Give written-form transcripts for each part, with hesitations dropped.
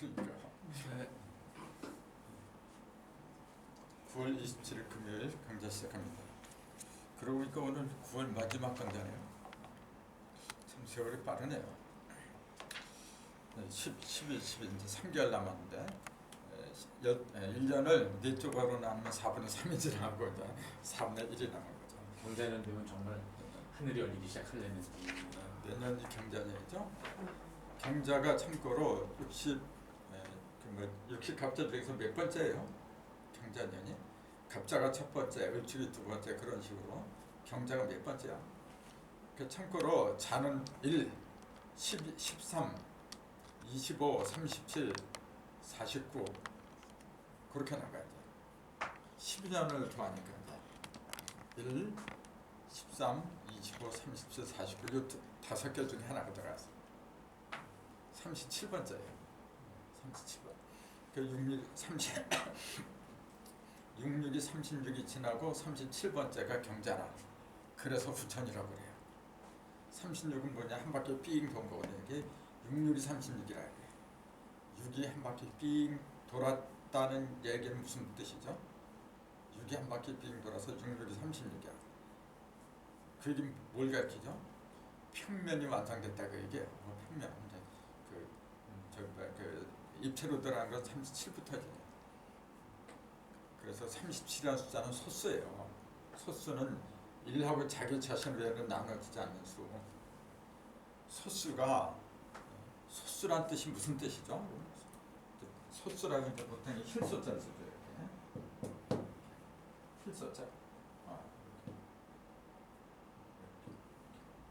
그러니까 네. 9월 27일 금요일 강좌 시작합니다. 그러고 보니까 오늘 9월 마지막 강좌네요. 참 세월이 빠르네요. 11, 12 이제 3개월 남았는데 1년을 4조각으로 나누면 4분의 3이 지나고 이제 4분의 1이 남은 거죠. 경자년 되면 정말 하늘이 열리기 시작하려는 내년이 경자년이죠. 경자가 참고로 60 갑자 중에서 몇 번째예요? 경자년이 갑자가 첫 번째, 을축이 두 번째 그런 식으로 경자가 몇 번째야? 그 참고로 자는 1, 12, 13, 25, 37, 49 그렇게 나가야 돼. 12년을 더하니까 1, 13, 25, 37, 49 이 5개 중에 하나가 들어갔어. 37번째예요. 37번. 그 66이 36이 지나고 37번째가 경자라. 그래서 후천이라고 그래요. 36은 뭐냐? 한 바퀴 삥 돈 거거든요. 이게 66이 36이라 그래요. 6이 한 바퀴 삥 돌았다는 얘기는 무슨 뜻이죠? 6이 한 바퀴 삥 돌아서 66이 36이야. 그 얘기 뭘 가르치죠? 평면이 완성됐다 그 얘기예요. 평면. 그 입체로 들어간 건 37부터지. 그래서 37이라는 숫자는 소수예요. 소수는 1하고 자기 자신 외에는 나눠지지 않는 수. 소수란 뜻이 무슨 뜻이죠? 소수라는 게 보통 힐소자를 쓰죠. 이렇게. 힐소자.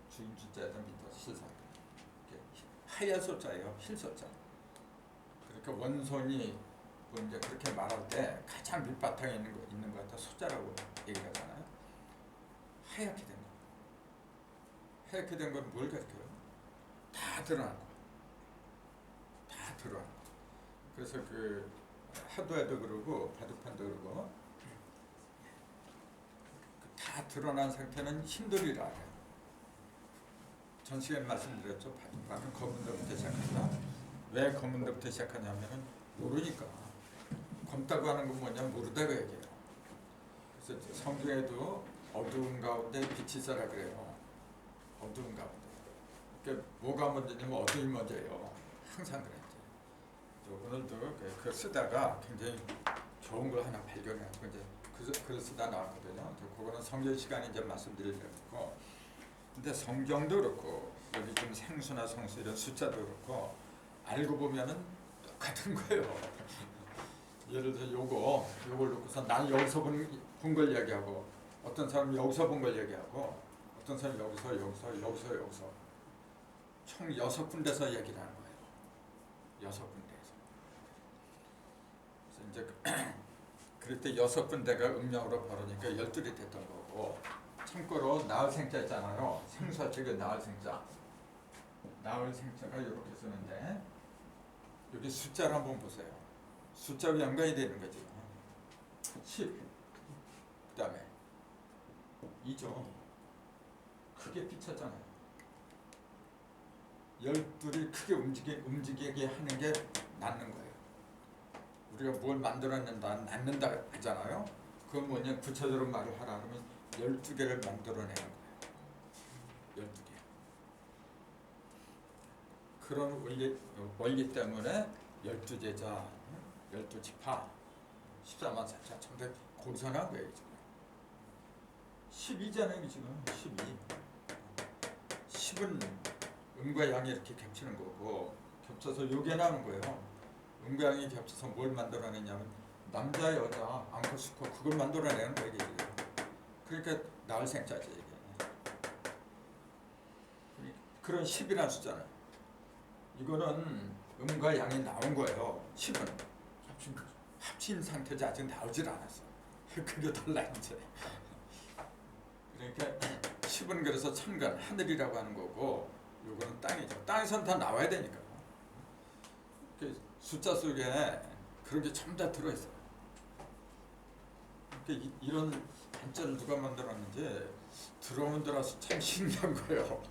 주임 주자에다 밑에 실사. 하얀 소자예요. 힐소자. 그러니까 원손이 뭐 이제 그렇게 말할 때 가장 밑바탕에 있는 것 같아 소자라고 얘기하잖아요. 하얗게 된 거. 하얗게 된 건 뭘 가르쳐요? 다 드러난 거. 다 드러난 거. 그래서 그 하도에도 그러고 바둑판도 그러고 다 드러난 상태는 힘들이라 해요. 전 시간에 말씀드렸죠. 바둑판은 검은데부터 시작한다. 왜 검은데부터 시작하냐면은 모르니까. 검다고 하는 건 뭐냐면 모르다고 얘기해요. 그래서 성경에도 어두운 가운데 빛이 있어라 그래요. 어두운 가운데. 그러니까 뭐가 먼저냐면 어둠이 먼저예요. 항상 그랬죠. 오늘도 그 쓰다가 굉장히 좋은 걸 하나 발견해서 이제 그 쓰다 나왔거든요. 그거는 성경 시간에 이제 말씀드리려고. 근데 성경도 그렇고 여기 지금 생수나 성수 이런 숫자도 그렇고 알고 보면은 똑같은 거예요. 예를 들어 요걸 놓고서 난 여기서 본 걸 얘기하고 어떤 사람은 여기서 본 걸 얘기하고 어떤 사람은 여기서 총 6군데서 얘기를 하는 거예요. 6군데에서. 그래서 이제 그럴 때 6군데가 음력으로 벌으니까 12이 됐던 거고 참고로 나을 생자 있잖아요. 생수와 책에 나을 생자. 나을 생자가 이렇게 쓰는데 여기 숫자를 한번 보세요. 숫자로 연관이 되는 거지. 10. 그 다음에 2죠. 크게 비쳤잖아요. 12이 크게 움직이게 하는 게 낳는 거예요. 우리가 뭘 만들어낸다, 낳는다 하잖아요. 그건 뭐냐, 구체적으로 말을 하라 그러면 12개를 만들어내는 거예요. 12개. 그런 원리 때문에 12제자, 12지파, 14만 4천 참대 고선한 거예요. 지금. 12잖아요. 지금 12. 10은 음과 양이 이렇게 겹치는 거고 겹쳐서 요게 나오는 거예요. 음과 양이 겹쳐서 뭘 만들어내냐면 남자, 여자, 앙코, 수코 그걸 만들어내는 거예요. 그러니까 나을 생자지 이게. 그런 10이라는 숫자는 이거는 음과 양이 나온 거예요. 10은 합친 상태지 아직 나오질 않았어. 그게 달라 이제. 그러니까 10은 그래서 천간 하늘이라고 하는 거고 요거는 땅이죠. 땅에선 다 나와야 되니까. 그 숫자 속에 그런 게 전부 다 들어있어요. 그러니까 이런 한자를 누가 만들었는지 들어오면 들어서 참 신기한 거예요.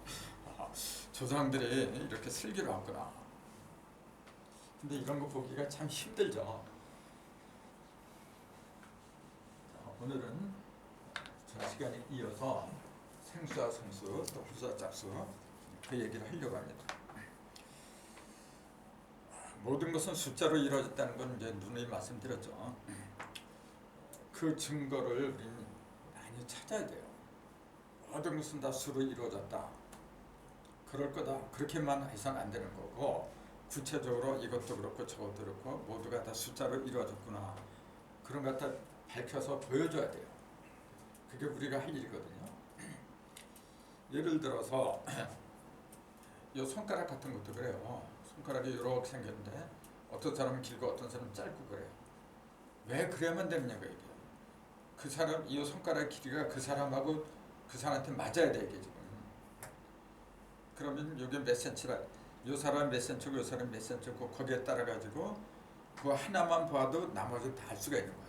조상들이 이렇게 슬기로 왔구나. 근데 이런 거 보기가 참 힘들죠. 자, 오늘은 전 시간에 이어서 생수와 성수 또 부수와 짝수 그 얘기를 하려고 합니다. 모든 것은 숫자로 이루어졌다는 건 이제 누누이 말씀드렸죠. 그 증거를 우리는 많이 찾아야 돼요. 모든 것은 다 수로 이루어졌다. 그럴 거다. 그렇게만 해서는 안 되는 거고 구체적으로 이것도 그렇고 저것도 그렇고 모두가 다 숫자로 이루어졌구나. 그런 것 다 밝혀서 보여줘야 돼요. 그게 우리가 할 일이거든요. 예를 들어서 이 손가락 같은 것도 그래요. 손가락이 이렇게 생겼는데 어떤 사람은 길고 어떤 사람은 짧고 그래요. 왜 그래야만 되느냐고 얘기해요. 그 사람 이 손가락 길이가 그 사람하고 그 사람한테 맞아야 돼 이게 지금. 그러면 이게 몇 센치라 이 사람 몇 센치고 이 사람 몇 센치고 거기에 따라 가지고 그 하나만 봐도 나머지 다 알 수가 있는 거예요.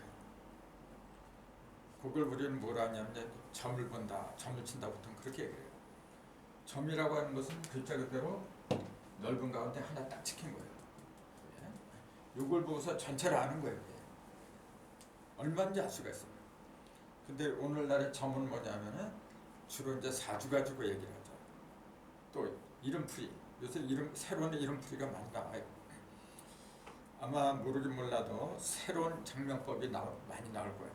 그걸 우리는 뭐라 하냐면 점을 본다, 점을 친다 보통 그렇게 얘기해요. 점이라고 하는 것은 글자 그대로 넓은 가운데 하나 딱 찍힌 거예요. 이걸 보고서 전체를 아는 거예요. 얼마인지 알 수가 있어요. 근데 오늘날의 점은 뭐냐면은 주로 이제 사주 가지고 얘기를 하죠. 또 이름풀이, 요새 새로운 이름풀이가 많이 나와요. 아마 모르긴 몰라도 새로운 장명법이 많이 나올 거예요.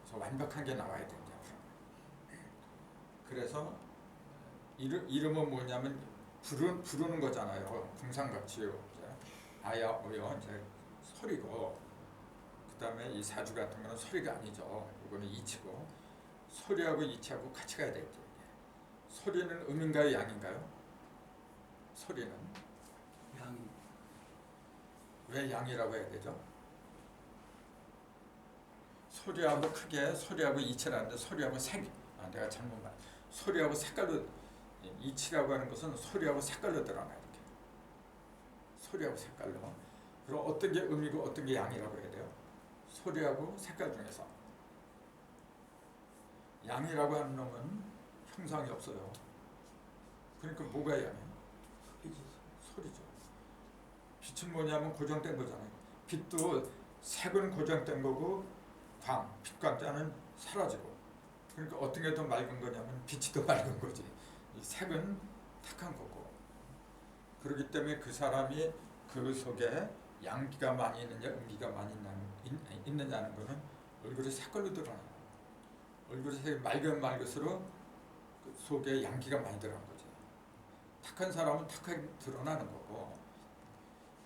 그래서 완벽한 게 나와야 된다. 그래서 이름은 뭐냐면 부르는 거잖아요. 궁상같이요. 아야 오요 이제 소리고, 그 다음에 이 사주 같은 거는 소리가 아니죠. 이거는 이치고, 소리하고 이치하고 같이 가야 되죠. 소리는 음인가요, 양인가요? 소리는 양. 왜 양이라고 해야 되죠? 소리하고 크게 소리하고 이치라는데 소리하고 내가 잘못 말. 소리하고 색깔로 이치라고 하는 것은 소리하고 색깔로 드러나 이렇게. 소리하고 색깔로. 그럼 어떤 게 음이고 어떤 게 양이라고 해야 돼요? 소리하고 색깔 중에서 양이라고 하는 놈은 형상이 없어요. 그러니까 뭐가 양이에요? 소리죠. 빛은 뭐냐면 고정된 거잖아요. 빛도 색은 고정된 거고 빛광자는 사라지고. 그러니까 어떤 게 더 맑은 거냐면 빛이 더 맑은 거지. 이 색은 탁한 거고. 그렇기 때문에 그 사람이 그 속에 양기가 많이 있느냐 음기가 많이 있느냐는 거는 얼굴의 색깔로 드러나요. 얼굴의 색이 맑을수록 그 속에 양기가 많이 들어간 거죠. 탁한 사람은 탁하게 드러나는 거고.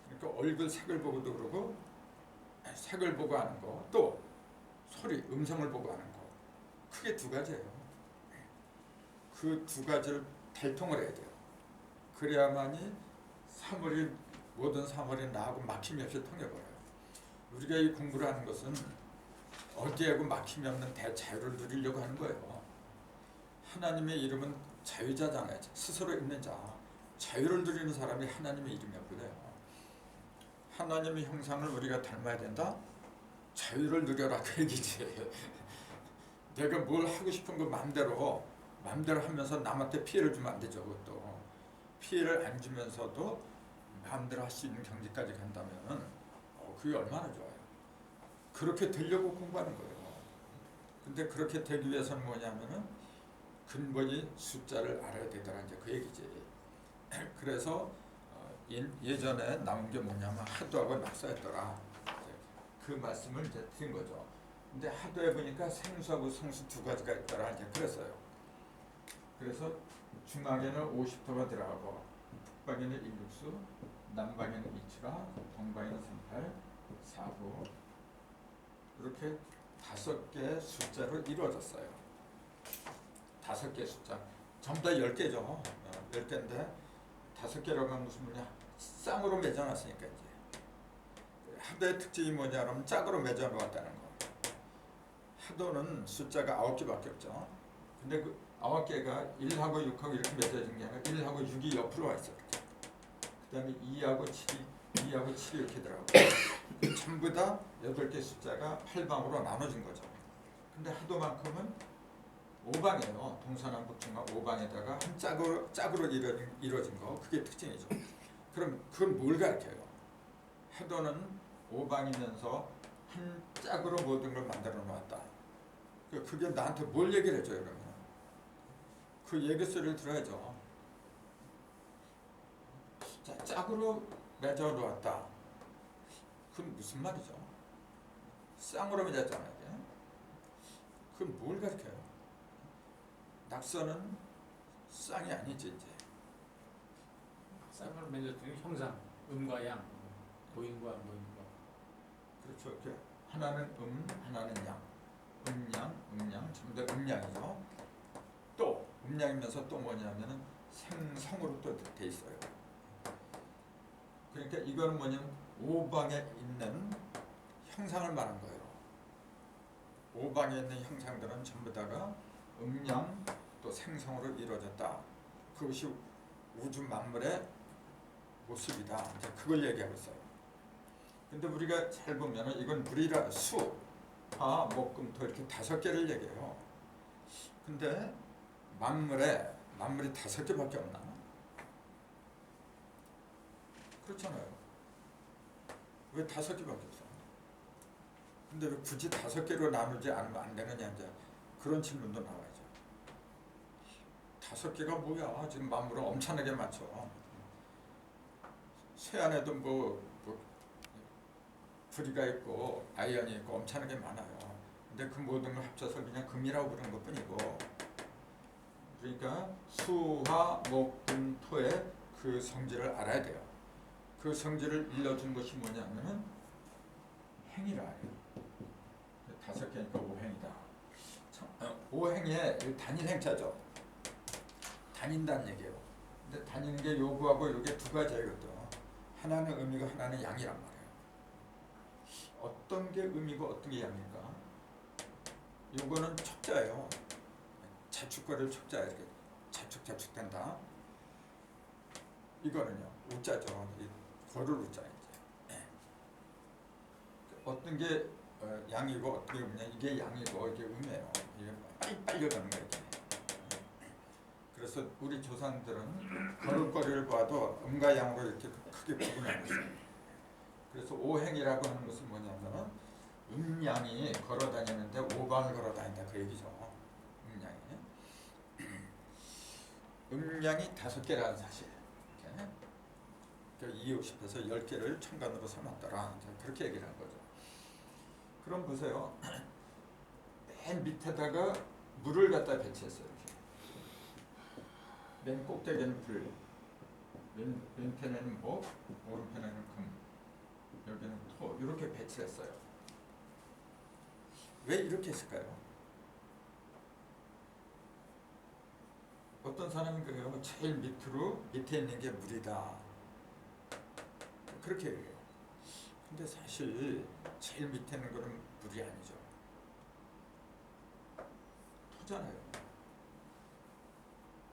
그러니까 얼굴 색을 보고도 그러고 색을 보고 하는 거, 또 소리, 음성을 보고 하는 거, 크게 두 가지예요. 그 두 가지를 달통을 해야 돼요. 그래야만이 모든 사물이 나하고 막힘이 없이 통해버려요. 우리가 이 공부를 하는 것은 어디에고 막힘이 없는 대자유를 누리려고 하는 거예요. 하나님의 이름은 자유자잖아요. 스스로 있는 자. 자유를 누리는 사람이 하나님의 이름이라고 그래요. 하나님의 형상을 우리가 닮아야 된다? 자유를 누려라 그 얘기지. 내가 뭘 하고 싶은 거 마음대로 하면서 남한테 피해를 주면 안 되죠. 그것도 피해를 안 주면서도 마음대로 할 수 있는 경지까지 간다면 그게 얼마나 좋아요. 그렇게 되려고 공부하는 거예요. 근데 그렇게 되기 위해서는 뭐냐면은 근본이 숫자를 알아야 되더라 이제 그 얘기지. 그래서 예전에 나온 게 뭐냐면 하도하고 낙서였더라. 그 말씀을 이제 드린 거죠. 근데 하도해 보니까 생수하고 성수 두 가지가 있더라 이제 그랬어요. 그래서 중앙에는 50도가 들어가고 북방에는 1육수, 남방에는 2치가, 동방에는 38, 4부 이렇게 5개의 숫자로 이루어졌어요. 5개의 숫자. 전부 다 10개죠. 10개인데 5개라고 하면 무슨 말이냐? 쌍으로 맺어놨으니까 이제. 하도의 특징이 뭐냐 그러면 짝으로 맺어놓았다는 거. 하도는 숫자가 9개밖에 없죠. 근데 그 9개가 1하고 6하고 이렇게 맺어진 게 아니라 1하고 6이 옆으로 와 있어요. 그 다음에 2하고 7이 이렇게 들어가고 전부 다 8개 숫자가 8방으로 나눠진 거죠. 근데 하도만큼은 5방이에요. 동서남북 중간 5방에다가 한 짝으로 이루어진 거. 그게 특징이죠. 그럼 그건 뭘 가르쳐요? 태도는 오방이면서 한 짝으로 모든 걸 만들어 놓았다. 그게 나한테 뭘 얘기를 해줘요 그러면? 그 얘기 소리를 들어야죠. 자, 짝으로 맺어 놓았다. 그건 무슨 말이죠? 쌍으로 맺었잖아요. 이게. 그건 뭘 가르쳐요? 낙서는 쌍이 아니지 이제. 쌍으로 맺었더니 형상, 음과 양, 보인과 안 보인과. 그렇죠. 이렇게 하나는 하나는 양. 음양, 전부 다 음양이죠. 또 음양이면서 또 뭐냐면은 생성으로 또 돼 있어요. 그러니까 이거는 뭐냐면 오방에 있는 형상을 말한 거예요. 오방에 있는 형상들은 전부 다가 음양 또 생성으로 이루어졌다. 그것이 우주 만물의 모습이다. 이제 그걸 얘기하고 있어요. 근데 우리가 잘 보면은 이건 물이라 수, 화, 목, 금, 토 이렇게 5개를 얘기해요. 근데 만물이 5개밖에 없나? 그렇잖아요. 왜 5개밖에 없어? 근데 왜 굳이 5개로 나누지 않으면 안 되느냐 이제 그런 질문도 나와야죠. 5개가 뭐야? 지금 만물은 엄청나게 많죠. 쇠 안에도 뭐 구리가 있고 아이언이 있고 엄청나게 많아요. 근데 그 모든 걸 합쳐서 그냥 금이라고 부르는 것뿐이고, 그러니까 수화 목금 토의 그 성질을 알아야 돼요. 그 성질을 일러준 것이 뭐냐면은 행이라 해요. 5개니까 오행이다. 오행의 단일 행자죠. 다닌다는 얘기예요. 근데 다니는 게 요구하고 요게 2가지거든. 하나는 음이고 하나는 양이란 말이에요. 어떤 게 음이고 어떤 게 양일까? 요거는 척자예요. 자축거리를 척자야. 이렇게 자축된다. 이거는요 우자죠. 거를 우자 이제. 어떤 게 양이고 어떤 게 음이냐? 이게 양이고 이게 음이에요. 이게 빨리 가는 거예요. 이렇게. 그래서 우리 조상들은 걸음걸이를 봐도 음과 양으로 이렇게 크게 구분하고 있어요. 그래서 오행이라고 하는 것은 뭐냐면은 음양이 걸어다니는데 오방을 걸어다닌다 그 얘기죠. 음양이 5개라는 사실. 이렇게 이웃집에서 10개를 천간으로 삼았더라. 그렇게 얘기를 한 거죠. 그럼 보세요. 맨 밑에다가 물을 갖다 배치했어요. 이렇게. 맨 꼭대기에는 불, 왼편에는 목, 오른편에는 금, 여기는 토 이렇게 배치했어요. 왜 이렇게 했을까요? 어떤 사람은 그래요. 제일 밑에 있는 게 물이다. 그렇게 얘기해요. 근데 사실 제일 밑에 있는 거는 물이 아니죠. 토잖아요.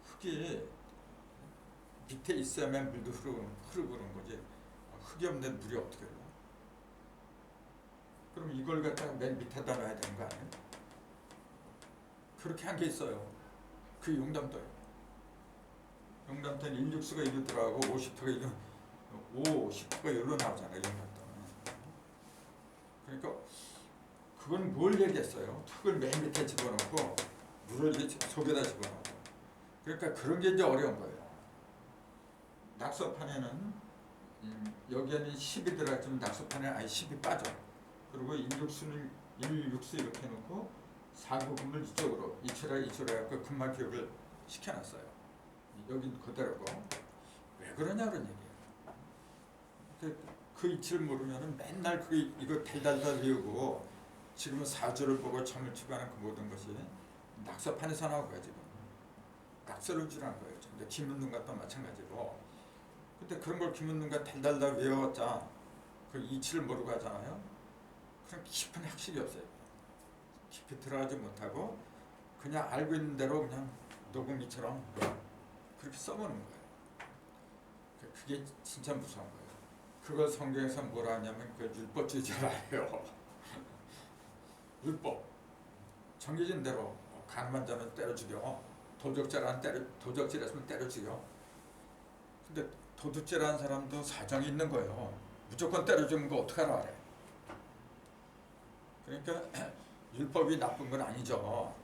흙이 밑에 있어야만 물도 흐르고 그런 거지. 흙이 없는데 물이 어떻게 흘러? 그럼 이걸 갖다가 맨 밑에다 놔야 되는 거 아니에요? 그렇게 한 게 있어요. 그 용담도예요. 용담도는 인육수가 이리로 들어가고 50%가 이리로 10%가 여기로 나오잖아요. 용담도는. 그러니까 그건 뭘 얘기했어요? 흙을 맨 밑에 집어넣고 물을 속에다 집어넣고. 그러니까 그런 게 이제 어려운 거예요. 낙서판에는 여기에는 10이 들어갔지만 낙서판에 아예 10이 빠져. 그리고 1육수 이렇게 놓고 4구금을 이쪽으로 이치라 해갖고 금만 기억을 시켜놨어요. 여긴 그대로고. 왜 그러냐 그런 얘기예요. 그 이치를 모르면은 맨날 이거 달달달 외우고 지금은 사주를 보고 점을 추구하는 그 모든 것이 낙서판에서 나온 거야 지금. 낙서를 주라는 거예요. 근데 김은능과 또 마찬가지고. 근데 그런 걸 김은능과 달달달 외웠자 그 이치를 모르고 하잖아요. 그럼 깊은 학식이 없어요. 깊이 들어가지 못하고 그냥 알고 있는 대로 그냥 녹음기처럼 그렇게 써보는 거예요. 그게 진짜 무서운 거예요. 그걸 성경에서 뭐라 하냐면 그 율법주의자라요. 율법. 정해진 대로 강만 자면 때려 죽여. 도적질했으면 때려 죽여. 근데 도둑질하는 사람도 사정이 있는 거예요. 무조건 때려주는 거 어떡하라 그래. 그러니까 율법이 나쁜 건 아니죠.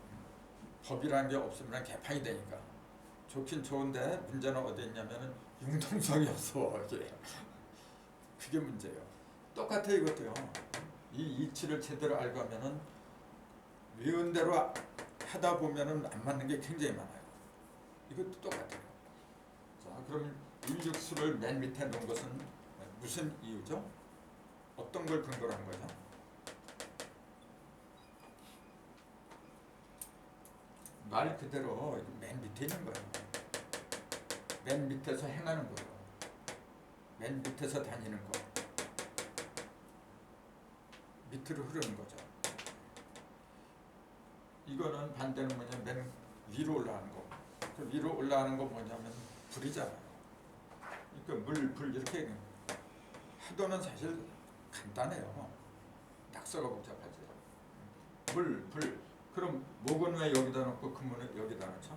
법이라는 게 없으면 개판이 되니까. 좋긴 좋은데 문제는 어디 있냐면은 융통성이 없어. 이게. 그게 문제예요. 똑같아 이것도요. 이 이치를 제대로 알고 하면은 외운 대로 하다 보면은 안 맞는 게 굉장히 많아요. 이것도 똑같아요. 자, 그럼 일육수를 맨 밑에 놓은 것은 무슨 이유죠? 어떤 걸 근거로 한 거죠? 말 그대로 맨 밑에 있는 거예요. 맨 밑에서 행하는 거예요. 맨 밑에서 다니는 거. 밑으로 흐르는 거죠. 이거는 반대는 뭐냐면 맨 위로 올라가는 거. 그 위로 올라가는 거 뭐냐면 불이잖아요. 그러니까 불 이렇게 하도는 사실 간단해요. 낙서가 복잡하지. 불. 그럼 목은 왜 여기다 놓고 금은 여기다 놓죠?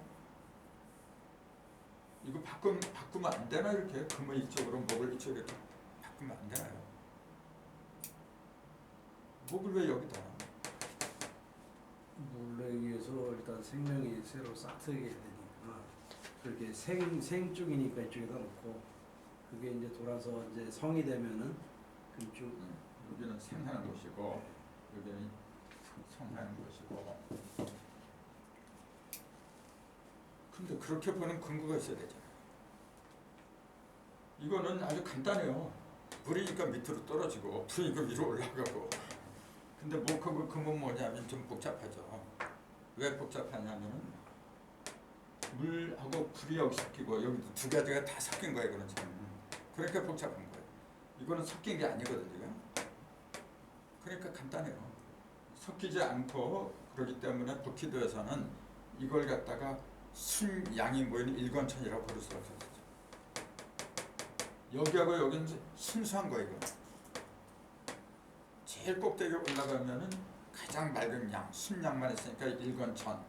이거 바꾸면 안 되나 이렇게? 금을 이쪽으로 목을 이쪽으로 이렇게 바꾸면 안 되나요? 목을 왜 여기다? 놀래기 위해서 일단 생명이 새로 싹트게 되니까 그렇게 생 쪽이니까 이쪽에다 놓고 그게 이제 돌아서 이제 성이 되면은 그쪽 여기는 생하는 곳이고 여기는 성하는 곳이고. 근데 그렇게 보는 근거가 있어야 되잖아요. 이거는 아주 간단해요. 불이니까 밑으로 떨어지고 불이니까 위로 올라가고. 근데 목하고 금은 뭐냐면 좀 복잡하죠. 왜 복잡하냐면은 물하고 불이 여기 섞이고 여기도 두 가지가 다 섞인 거예요. 이거는 지금. 그러니까 복잡한 거예요. 이거는 섞인 게 아니거든요. 그러니까 간단해요. 섞이지 않고 그렇기 때문에 북키도에서는 이걸 갖다가 순양이 모이는 일권천이라고 부를 수가 없었죠. 여기하고 여기는 순수한 거예요. 이거. 제일 꼭대기에 올라가면은 가장 맑은 양, 순양만 있으니까 일권천.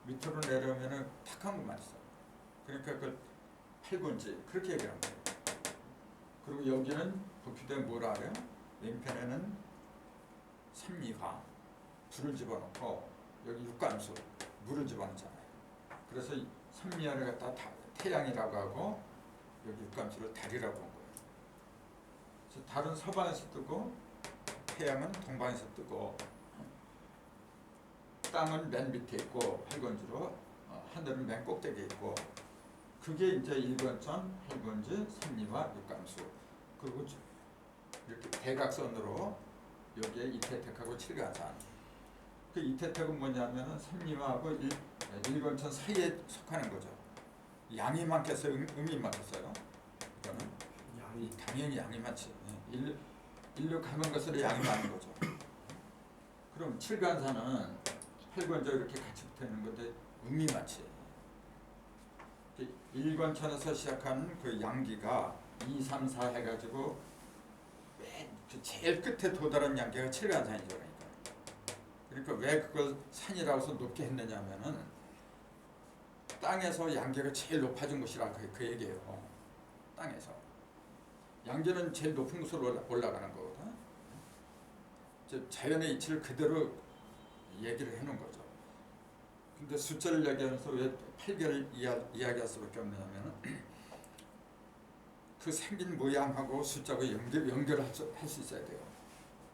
밑으로 내려오면은 탁한 것만 있어. 그러니까 그걸 팔군지 그렇게 얘기를 합니다. 그리고 여기는 북키도에 뭐라 그래요? 왼편에는 삼미화, 불을 집어넣고 여기 육감수, 물을 집어넣잖아요. 그래서 삼미화를 갖다 태양이라고 하고 여기 육감수를 달이라고 한 거예요. 그래서 달은 서방에서 뜨고 태양은 동방에서 뜨고 땅은 맨 밑에 있고 활건지로 하늘은 맨 꼭대기에 있고 그게 이제 일권천, 활건지, 삼미화, 육감수 그리고 이렇게 대각선으로 여기에 이태택하고 칠간산. 그 이태택은 뭐냐면은 삼리화하고 일권천 사이에 속하는 거죠. 양이 많겠어요? 음이 많겠어요? 이거는 양이 당연히 양이 많지. 일로 가는 것으로 양이 많은 거죠. 그럼 칠간산은 팔권자 이렇게 같이 붙어 있는 건데 음이 많지. 일권천에서 시작한 그 양기가 2, 3, 4 해가지고 그 제일 끝에 도달한 양계가 칠간산이죠. 그러니까 왜 그걸 산이라고 해서 높게 했느냐면은 땅에서 양계가 제일 높아진 곳이라 그 얘기예요. 땅에서 양계는 제일 높은 곳으로 올라가는 거거든. 자연의 이치를 그대로 얘기를 해놓은 거죠. 근데 숫자를 얘기하면서 왜 8개를 이야기할 수밖에 없느냐면은 그 생긴 모양하고 숫자하고 연결할 수 있어야 돼요.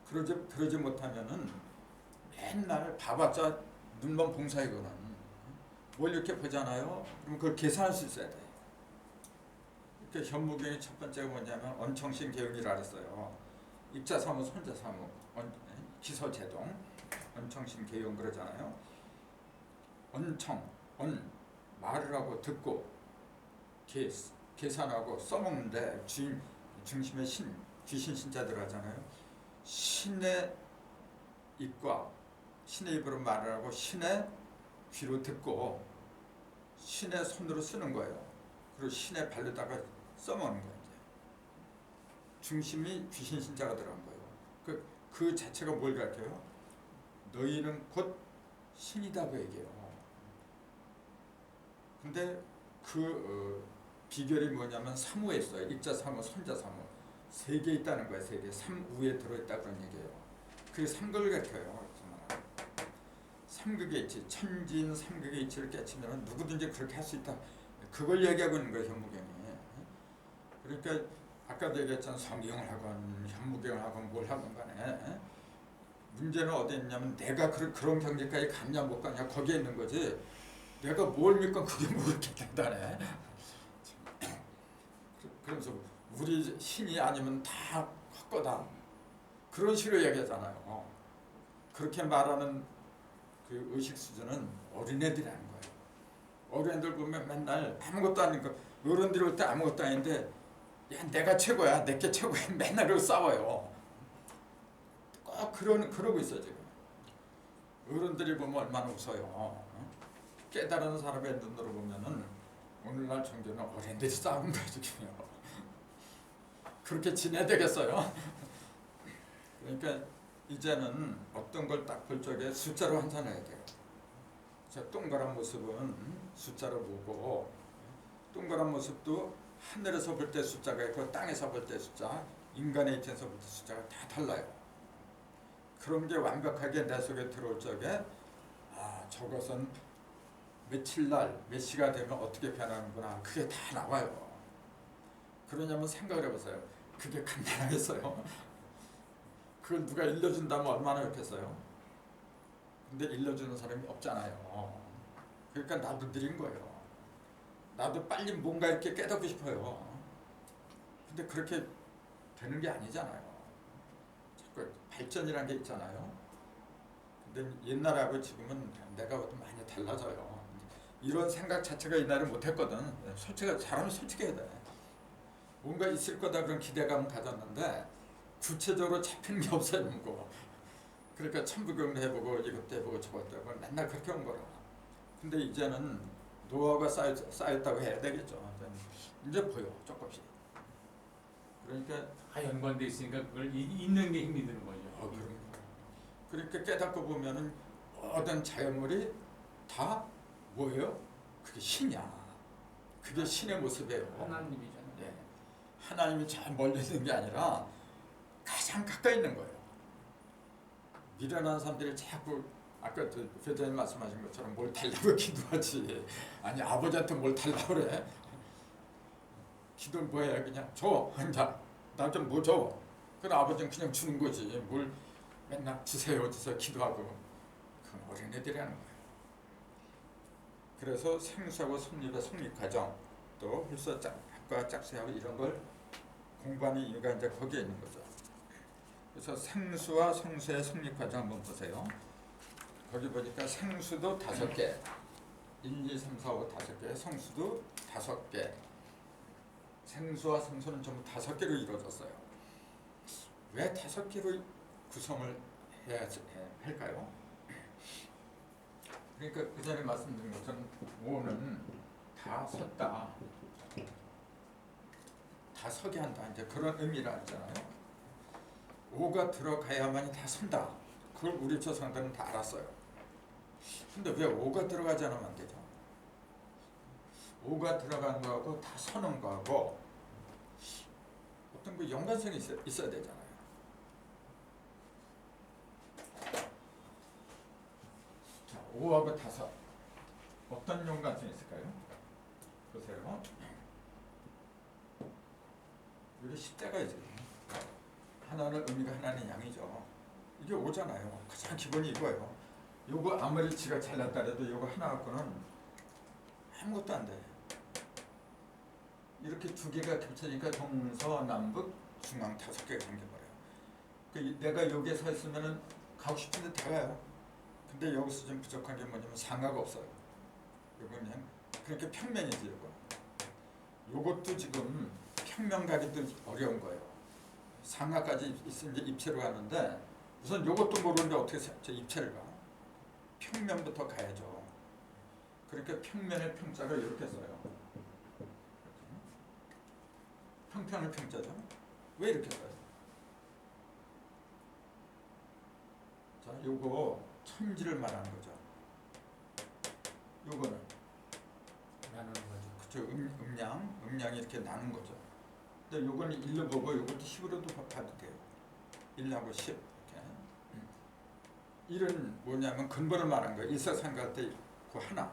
그러지 못하면은 맨날 봐봤자 눈먼 봉사이거든. 뭘 이렇게 보잖아요. 그럼 그걸 계산할 수 있어야 돼. 이렇게 현무경의 첫 번째가 뭐냐면 언청신 개운이라 그랬어요. 입자사무, 손자사무, 기서제동, 언청신 개운 그러잖아요. 말을 하고 듣고 계산하고 써먹는데 중심에 귀신 신자 들어가잖아요. 신의 입과 신의 입으로 말을 하고 신의 귀로 듣고 신의 손으로 쓰는 거예요. 그리고 신의 발로다가 써먹는 거예요. 중심이 귀신 신자가 들어간 거예요. 그 자체가 뭘 가르쳐요? 너희는 곧 신이다고 얘기해요. 근데 비결이 뭐냐면 사무에 있어요. 입자 사무, 손자 사무. 세 개 있다는 거예요. 세 개. 3우에 들어있다 그런 얘기예요. 그게 삼극을 가르쳐요. 삼극의 이치, 천진 삼극의 이치를 깨치면 누구든지 그렇게 할 수 있다. 그걸 얘기하고 있는 거예요. 현무경이. 그러니까 아까도 얘기했잖아. 성경을 하건 현무경을 하건 뭘 하건 간에 문제는 어디 있냐면 내가 그런 경지까지 갔냐 못 갔냐 거기에 있는 거지. 내가 뭘 믿건 그게 뭐겠게 된다네. 그러면서 우리 신이 아니면 다 헛거다. 그런 식으로 얘기하잖아요. 그렇게 말하는 그 의식 수준은 어린애들이라는 거예요. 어린애들 보면 맨날 아무것도 아니고 어른들이 올 때 아무것도 아닌데 야 내가 최고야 내게 최고야 맨날 그러고 싸워요. 꼭 그러고 있어요 지금. 어른들이 보면 얼마나 웃어요. 깨달은 사람의 눈으로 보면은 오늘날 종교는 어른들이 싸운 거예요 지금요. 그렇게 지내야 되겠어요. 그러니까 이제는 어떤 걸 딱 볼 적에 숫자로 환산해야 돼요. 동그란 모습은 숫자로 보고 동그란 모습도 하늘에서 볼 때 숫자가 있고 땅에서 볼 때 숫자, 인간의 입장에서 볼 때 숫자가 다 달라요. 그런 게 완벽하게 내 속에 들어올 적에 저것은 며칠날 몇 시가 되면 어떻게 변하는구나 그게 다 나와요. 그러냐면 생각을 해보세요. 그게 간단하겠어요. 그걸 누가 일러준다면 얼마나 좋겠어요. 근데 일러주는 사람이 없잖아요. 그러니까 나도 느린 거예요. 나도 빨리 뭔가 이렇게 깨닫고 싶어요. 근데 그렇게 되는 게 아니잖아요. 자꾸 발전이라는 게 있잖아요. 근데 옛날하고 지금은 내가 봐도 많이 달라져요. 이런 생각 자체가 옛날에 못했거든. 사람이 솔직해야 돼. 뭔가 있을 거다 그런 기대감을 가졌는데 구체적으로 잡히는 게 없어요. 뭐. 그러니까 천부경도 해보고 이것도 해보고 저것도 해보고 맨날 그렇게 온 거라. 근데 이제는 노하우가 쌓였다고 해야 되겠죠. 이제 보여 조금씩. 그러니까 다 연관돼 있으니까 그걸 잊는 게 힘이 드는 거죠. 그런 거. 그렇게 깨닫고 보면은 모든 자연물이 다 뭐예요? 그게 신이야. 그게 신의 모습이에요. 하나님이잖아요. 네. 하나님이 잘 멀리 있는 게 아니라 가장 가까이 있는 거예요. 미련한 사람들이 자꾸 아까 회장님 말씀하신 것처럼 뭘 달라고 기도하지. 아니 아버지한테 뭘 달라고 그래. 기도를 뭐해 그냥 줘. 나 좀 뭐 줘. 그럼 아버지는 그냥 주는 거지. 뭘 맨날 주세요 기도하고. 그건 어린애들이 하는 거예요. 그래서 생수하고 성립의 성립 과정 또 hul서 학과 짝수하고 이런 걸 공부하는 이유가 이제 거기에 있는 거죠. 그래서 생수와 성수의 성립 과정 한번 보세요. 거기 보니까 생수도 5개, 1, 2, 3, 4, 5 5개, 성수도 5개. 생수와 성수는 전부 5개로 이루어졌어요. 왜 5개로 구성을 해야 할까요? 그러니까 그 전에 말씀드린 것처럼 5는 다 섰다, 다 서게 한다 이제 그런 의미라 했잖아요. 5가 들어가야만이 다 선다. 그걸 우리 조상들은 다 알았어요. 근데 왜 5가 들어가지 않으면 안 되죠? 5가 들어가는 거하고 다 서는 거하고 어떤 그 연관성이 있어야 되잖아요. 자, 5하고 5 어떤 연관성이 있을까요? 보세요. 여기 십자가 있어요. 하나는 의미가 하나는 양이죠. 이게 5잖아요. 가장 기본이 이거예요. 요거 아무리 지가 잘났다 해도 요거 하나 갖고는 아무것도 안 돼. 이렇게 2개가 겹쳐지니까 동서남북 중앙 5개가 생겨버려요. 내가 여기에 서 있으면은 가고 싶은데 다 가요. 근데 여기서 좀 부족한 게 뭐냐면 상하가 없어요. 요거 그냥 그렇게 평면이지 요거. 요것도 지금 평면 가기도 어려운 거예요. 상하까지 있으면 이제 입체로 가는데 우선 요것도 모르는데 어떻게 저 입체를 가? 평면부터 가야죠. 그러니까 평면의 평자를 이렇게 써요. 평평의 평자죠. 왜 이렇게 써요? 자, 요거 천지를 말하는 거죠. 요거는 나누는 거죠. 그쵸, 음량이 이렇게 나눈 거죠. 근데 요거는 1로 보고 요것도 10으로도 봐도 돼요. 1하고 10 이렇게. 1은 뭐냐면 근본을 말한 거예요. 일사상갈 때 그 하나.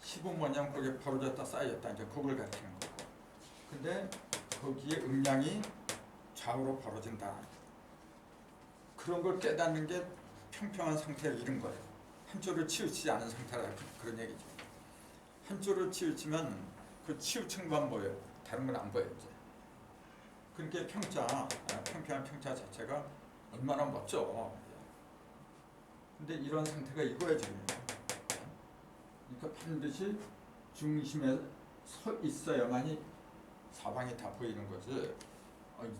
10은 뭐냐면 거기에 벌어졌다 쌓여졌다 이제 그걸 가리키는 거고. 근데 거기에 음량이 좌우로 벌어진다. 그런 걸 깨닫는 게 평평한 상태를 이룬 거예요. 한쪽으로 치우치지 않은 상태라 그런 얘기죠. 한쪽으로 치우치면 그 치우층만 보여요. 다른 건 안 보여요. 이제. 그러니까 평평한 평자 자체가 얼마나 멋져. 근데 이런 상태가 이거야 지금. 그러니까 반드시 중심에 서 있어야만이 사방이 다 보이는 거지.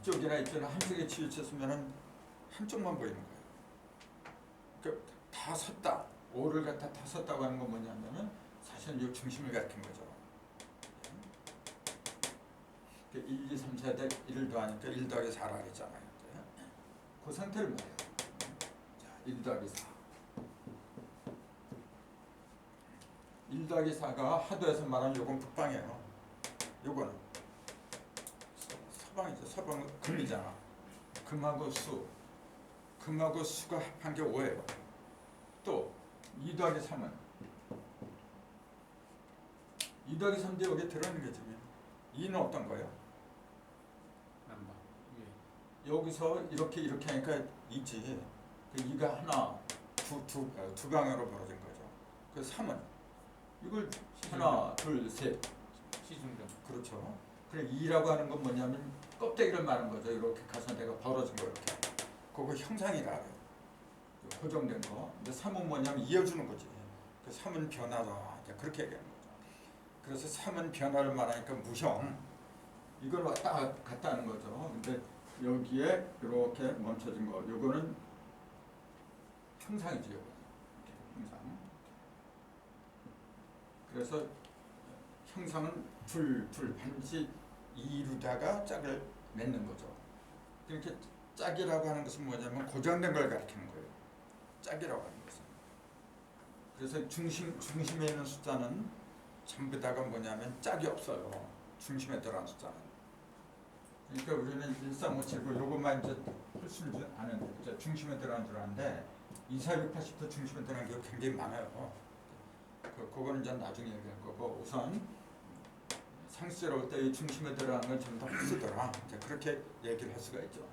이쪽이나 이쪽이나 한쪽에 치우쳤으면 한쪽만 보이는 거예요. 그러니까 다 섰다. 오를 갖다 다 섰다고 하는 건 뭐냐면은 사실은 이 중심을 가리킨 거죠. 1, 2, 3, 4대 1을 더하니까 1 더하기 4라 그랬잖아요. 그 상태를 말해요. 자, 1 더하기 4. 1 더하기 4가 하도에서 말하는 요건 북방이에요. 요거는 서방이죠. 서방은 금이잖아. 금하고 수. 금하고 수가 합한 게 5예요. 또 2 더하기 3은 2 더하기 3도 여기 들어있는 게 지금 2는 어떤 거예요? 남방. 여기서 이렇게 하니까 2지. 그 2가 하나, 두 방향으로 벌어진 거죠. 그 3은 이걸 하나, 둘, 셋. 시중정. 그렇죠. 그래 2라고 하는 건 뭐냐면 껍데기를 말하는 거죠. 이렇게 가서 내가 벌어진 거 이렇게. 그거 형상이라 해요. 고정된 거. 근데 3은 뭐냐면 이어주는 거지. 그 3은 변화다. 이제 그렇게 얘기하는 거죠. 그래서 3은 변화를 말하니까 무형. 이걸 왔다 갔다 하는 거죠. 근데 여기에 이렇게 멈춰진 거. 요거는 형상이죠. 요거. 형상. 그래서 형상은 둘 반드시 이루다가 짝을 맺는 거죠. 그러니까 짝이라고 하는 것은 뭐냐면 고정된 걸 가리키는 거예요. 짝이라고 하는 것은. 그래서 중심에 있는 숫자는 전부 다가 뭐냐면 짝이 없어요. 중심에 들어간 숫자는. 그러니까 우리는 1357고 요것만 이제 풀수는 줄 아는 이제 중심에 들어간 줄 아는데 2, 4, 6, 80도 중심에 들어간 게 굉장히 많아요. 그거는 이제 나중에 얘기할 거고 우선 상수제로 올 때 이 중심에 들어간 건 전부 다 흡수더라. 이제 그렇게 얘기를 할 수가 있죠.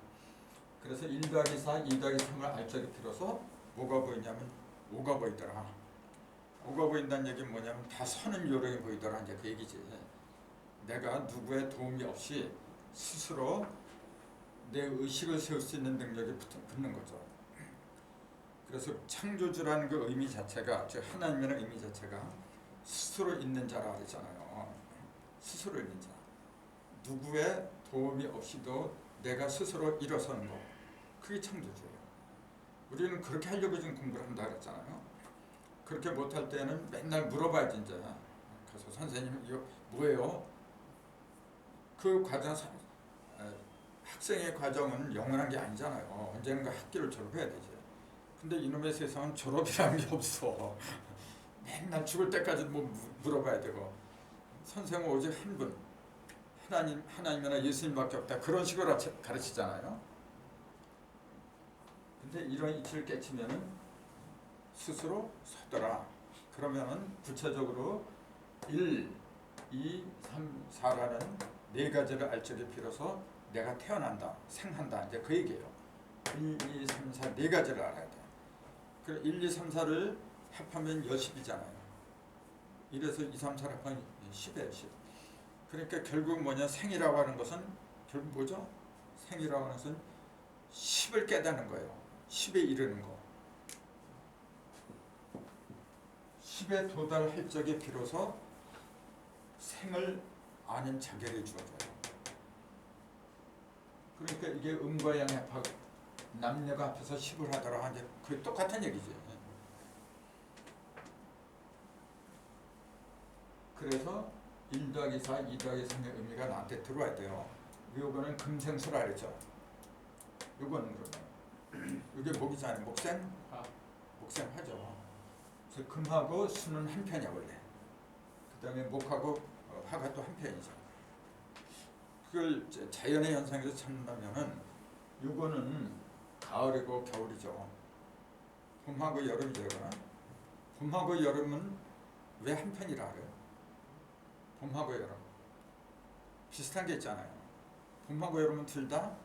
그래서 1 더하기 4, 2 더하기 3을 알 적에 비로소 뭐가 보이냐면 5가 보이더라. 5가 보인다는 얘기는 뭐냐면 다 서는 요령이 보이더라. 이제 그 얘기지. 내가 누구의 도움이 없이 스스로 내 의식을 세울 수 있는 능력이 붙는 거죠. 그래서 창조주라는 그 의미 자체가, 즉 하나님이라는 의미 자체가 스스로 있는 자라 그랬잖아요. 스스로 있는 자. 누구의 도움이 없이도 내가 스스로 일어서는 거. 그게 창조주예요. 우리는 그렇게 하려고 지금 공부를 한다 그랬잖아요. 그렇게 못할 때는 맨날 물어봐야지 이제. 그래서 선생님 이거 뭐예요? 그 과정, 학생의 과정은 영원한 게 아니잖아요. 언젠가 학기를 졸업해야 되지. 근데 이놈의 세상은 졸업이라는 게 없어. 맨날 죽을 때까지 뭐 물어봐야 되고. 선생은 오직 한 분, 하나님이나 예수님밖에 없다. 그런 식으로 가르치잖아요. 근데 이런 이치를 깨치면은 스스로 서더라. 그러면은 구체적으로 1, 2, 3, 4라는 네 가지를 알 적에 비로소 내가 태어난다, 생한다. 이제 그 얘기예요. 1, 2, 3, 4 네 가지를 알아야 돼. 그래 1, 2, 3, 4를 합하면 여십이잖아요. 이래서 2, 3, 4를 합하면 10이에요. 10. 그러니까 결국 뭐냐, 생이라고 하는 것은 결국 뭐죠? 생이라고 하는 것은 10을 깨닫는 거예요. 10에 이르는 거. 10에 도달할 적에 비로소 생을 아는 자결이 주어져요. 그러니까 이게 음과 양의 합, 남녀가 합해서 10을 하더라. 이제 그 똑같은 얘기지. 그래서 1 더하기 4, 2 더하기 3의 의미가 나한테 들어와야 돼요. 요거는 금생수라 그랬죠. 요거는 그러면 이게 목이잖아요. 목생? 목생하죠. 그래서 금하고 수는 한 편이야 원래. 그 다음에 목하고 화가 또 한 편이죠. 그걸 자연의 현상에서 찾는다면은 요거는 가을이고 겨울이죠. 봄하고 여름이죠. 이거는. 봄하고 여름은 왜 한편이라 그래요? 봄하고 여름 비슷한 게 있잖아요. 봄하고 여름은 둘 다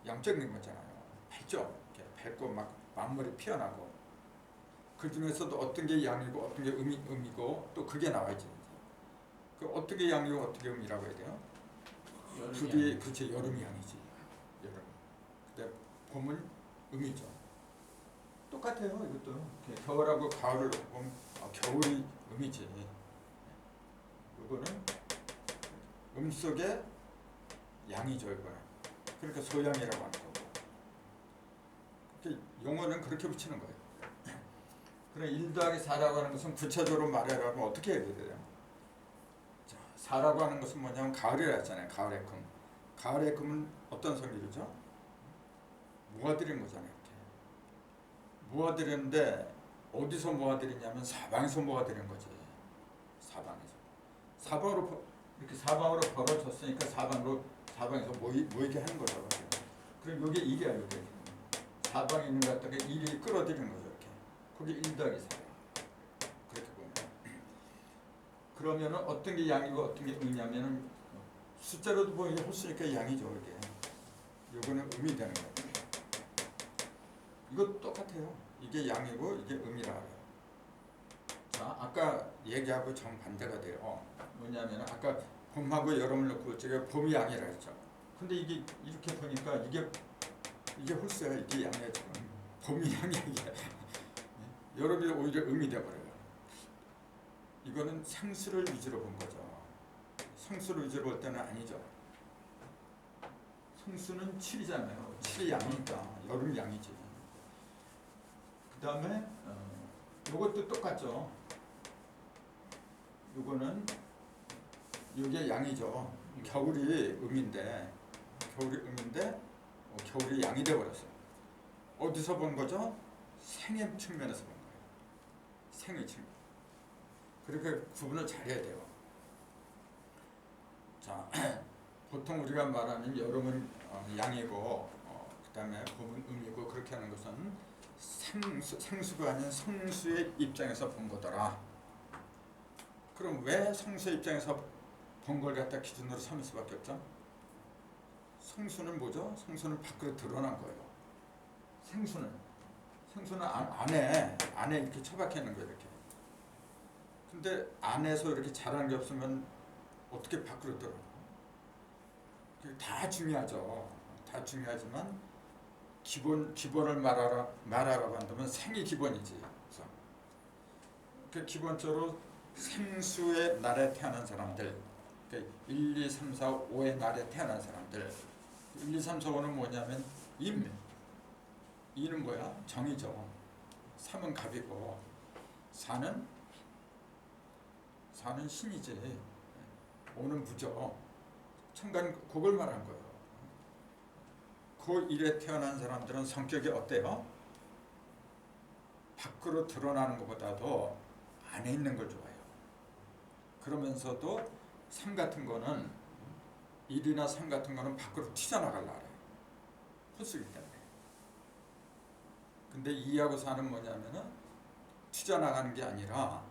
양적인 거잖아요. 밝죠? 이렇게 밝고 막 만물이 피어나고 그 중에서도 어떤 게 양이고 어떤 게 음이고 또 그게 나와야지. 그 어떻게 양이고 어떻게 음이라고 해야 돼요? 그게 그렇지 여름이 양이지. 여름. 근데 봄은 음이죠. 똑같아요. 이것도 겨울하고 가을을 보면 겨울이 음이지. 이거는 음 속에 양이죠. 이거는. 그러니까 소양이라고 하는 거고. 용어는 그렇게 붙이는 거예요. 그럼 1 더하기 4라고 하는 것은 구체적으로 말하라면 어떻게 해야 돼요? 자, 4라고 하는 것은 뭐냐면 가을이라 했잖아요. 가을의 금. 가을의 금은 어떤 성질이죠? 모아들인 거잖아요. 이렇게. 모아들였는데 어디서 모아들이냐면 사방에서 모아들인 거지. 사방에서. 사방으로 이렇게 사방으로 벌어졌으니까 사방에서 모이게 하는 거라고. 그럼 요게 일이야. 요게. 사방에 있는 것 같다가 일이 끌어들이는 거죠. 이렇게. 그게 1 더하기 4. 그렇게 보면. 그러면은 어떤 게 양이고 어떤 게 음이냐면은 숫자로도 보이게 홀수니까 양이죠. 이게. 요거는 음이 되는 거예요. 이것도 똑같아요. 이게 양이고 이게 음이라 해요. 자, 아까 얘기하고 정반대가 돼요. 뭐냐면 아까 봄하고 여름을 놓고 제가 봄이 양이라 했죠. 근데 이게 이렇게 보니까 이게 홀수야. 이게 양이야 지금. 봄이 양이야 이게. 여름이 오히려 음이 돼버려요. 이거는 상수를 위주로 본 거죠. 상수를 위주로 볼 때는 아니죠. 상수는 7이잖아요. 7이 양이니까 여름 양이지. 그 다음에 요것도 똑같죠. 요거는 요게 양이죠. 겨울이 음인데 겨울이 양이 돼버렸어요. 어디서 본 거죠? 생의 측면에서 본 거예요. 생의 측면. 그렇게 구분을 잘해야 돼요. 자, 보통 우리가 말하는 여름은 양이고 그 다음에 봄은 음이고 그렇게 하는 것은 상수가 아닌 성수의 입장에서 본 거더라. 그럼 왜 성수의 입장에서 본 걸 갖다 기준으로 삼을 수밖에 없죠? 성수는 뭐죠? 성수는 밖으로 드러난 거예요. 생수는 안에 이렇게 처박혀 있는 거예요. 이렇게. 근데 안에서 이렇게 자라는 게 없으면 어떻게 밖으로 드러나? 다 중요하죠. 다 중요하지만 기본을 말하라고 한다면 생이 기본이지. 그래서 기본적으로 생수의 날에 태어난 사람들, 1, 2, 3, 4, 5의 날에 태어난 사람들. 1, 2, 3, 4, 5는 뭐냐면 임. 2는 뭐야? 정이죠. 3은 갑이고 4는 신이지. 5는 무죠. 천간 그걸 말한 거예요. 그 일에 태어난 사람들은 성격이 어때요? 밖으로 드러나는 것보다도 안에 있는 걸 좋아해요. 그러면서도 삶 같은 거는 일이나 삶 같은 거는 밖으로 튀어나가려고 해요. 홀수기 때문에. 근데 2하고 4는 뭐냐면은 튀어나가는 게 아니라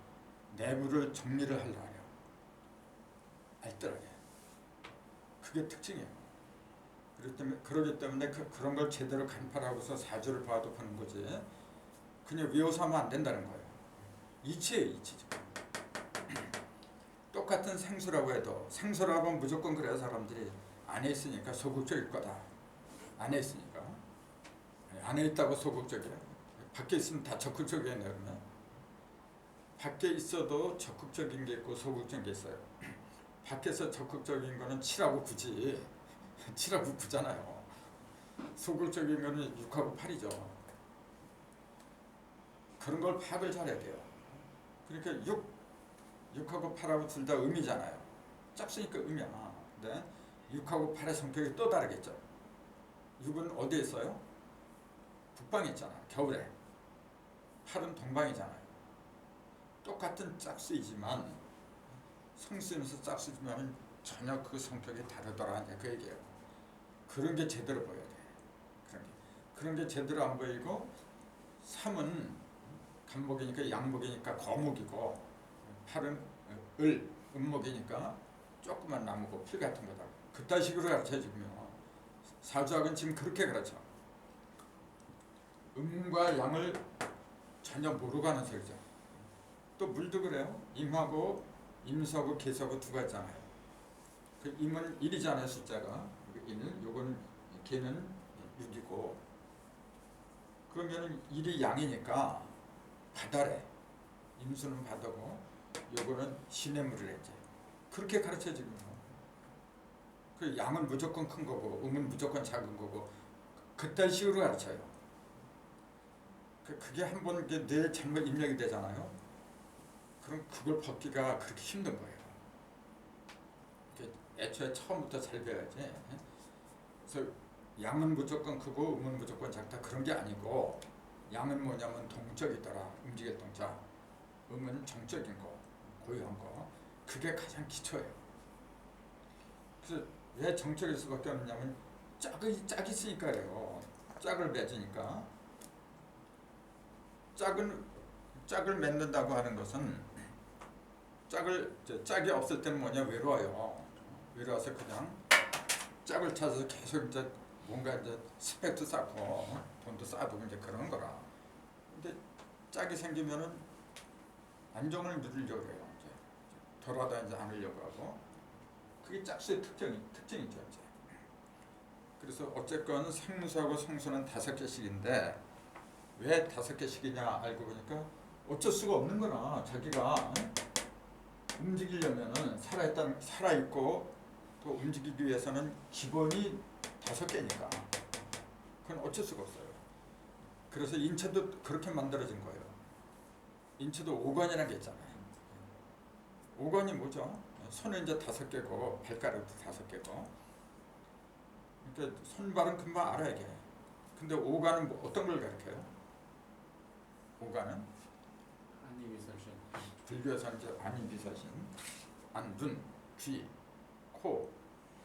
내부를 정리를 하려고 해요. 알뜰하게. 그게 특징이에요. 그러기 때문에 그런 걸 제대로 간파하고서 사주를 봐도 보는 거지. 그냥 외워서 하면 안 된다는 거예요. 이치예요, 이치. 똑같은 생수라고 해도 생수라고 하면 무조건 그래야 사람들이 안에 있으니까 소극적일 거다. 안에 있으니까. 안에 있다고 소극적이야. 밖에 있으면 다 적극적이네 그러면. 밖에 있어도 적극적인 게 있고 소극적인 게 있어요. 밖에서 적극적인 거는 7하고 9지. 7하고 9잖아요. 소극적인 거는 6하고 8이죠. 그런 걸 파악을 잘해야 돼요. 그러니까 6하고 8하고 둘 다 음이잖아요. 짝수니까 음이야. 근데 6하고 8의 성격이 또 다르겠죠. 6은 어디에 있어요? 북방에 있잖아요. 겨울에. 8은 동방이잖아요. 똑같은 짝수이지만 성수면서 짝수지만 전혀 그 성격이 다르더라 이제 그 얘기예요. 그런 게 제대로 보여야 돼. 그런 게 제대로 안 보이고 3은 간목이니까 양목이니까 거목이고 8은 음목이니까 조그만 나무고 풀 같은 거다. 그딴 식으로 가르쳐 지금요. 사주학은 지금 그렇게 가르쳐. 음과 양을 전혀 모르고 하는 소리죠. 또 물도 그래요. 임하고 임수하고 계수하고 두 가지잖아요. 그 임은 1이잖아요 숫자가. 1, 요건 개는 6이고 그러면 1이 양이니까 바다래. 임수는 바다고 요거는 시냇물이래 이제. 그렇게 가르쳐 지금. 그 양은 무조건 큰 거고 음은 무조건 작은 거고 그딴 식으로 가르쳐요. 그게 한번 뇌에 잘못 입력이 되잖아요. 그럼 그걸 벗기가 그렇게 힘든 거예요. 애초에 처음부터 잘 배워야지. 그래서 양은 무조건 크고 음은 무조건 작다 그런 게 아니고 양은 뭐냐면 동적이더라. 움직일 동자. 음은 정적인 거, 고유한 거. 그게 가장 기초예요. 그래서 왜 정적일 수밖에 없냐면 짝이 있으니까 그래요. 짝을 맺으니까. 짝을 맺는다고 하는 것은 짝이 없을 때는 뭐냐 외로워요. 외로워서 그냥 짝을 찾아서 계속 이제 뭔가 이제 스펙도 쌓고 돈도 쌓아두고 이제 그러는 거라. 근데 짝이 생기면은 안정을 누리려고 그래요. 이제 돌아다니지 않으려고 하고 그게 짝수의 특징이죠. 이제. 그래서 어쨌건 생수하고 성수는 5개씩인데 왜 5개씩이냐 알고 보니까 어쩔 수가 없는 거나 자기가 움직이려면은 살아있고 또 움직이기 위해서는 기본이 5개니까 그건 어쩔 수가 없어요. 그래서 인체도 그렇게 만들어진 거예요. 인체도 5관이라는 게 있잖아요. 5관이 뭐죠? 손은 이제 5개고 발가락도 5개고 그러니까 손발은 금방 알아야 돼. 근데 5관은 뭐 어떤 걸 가르쳐요? 5관은 안니비설신. 불교에서는 이제 안이비사신, 안, 눈, 귀, 코,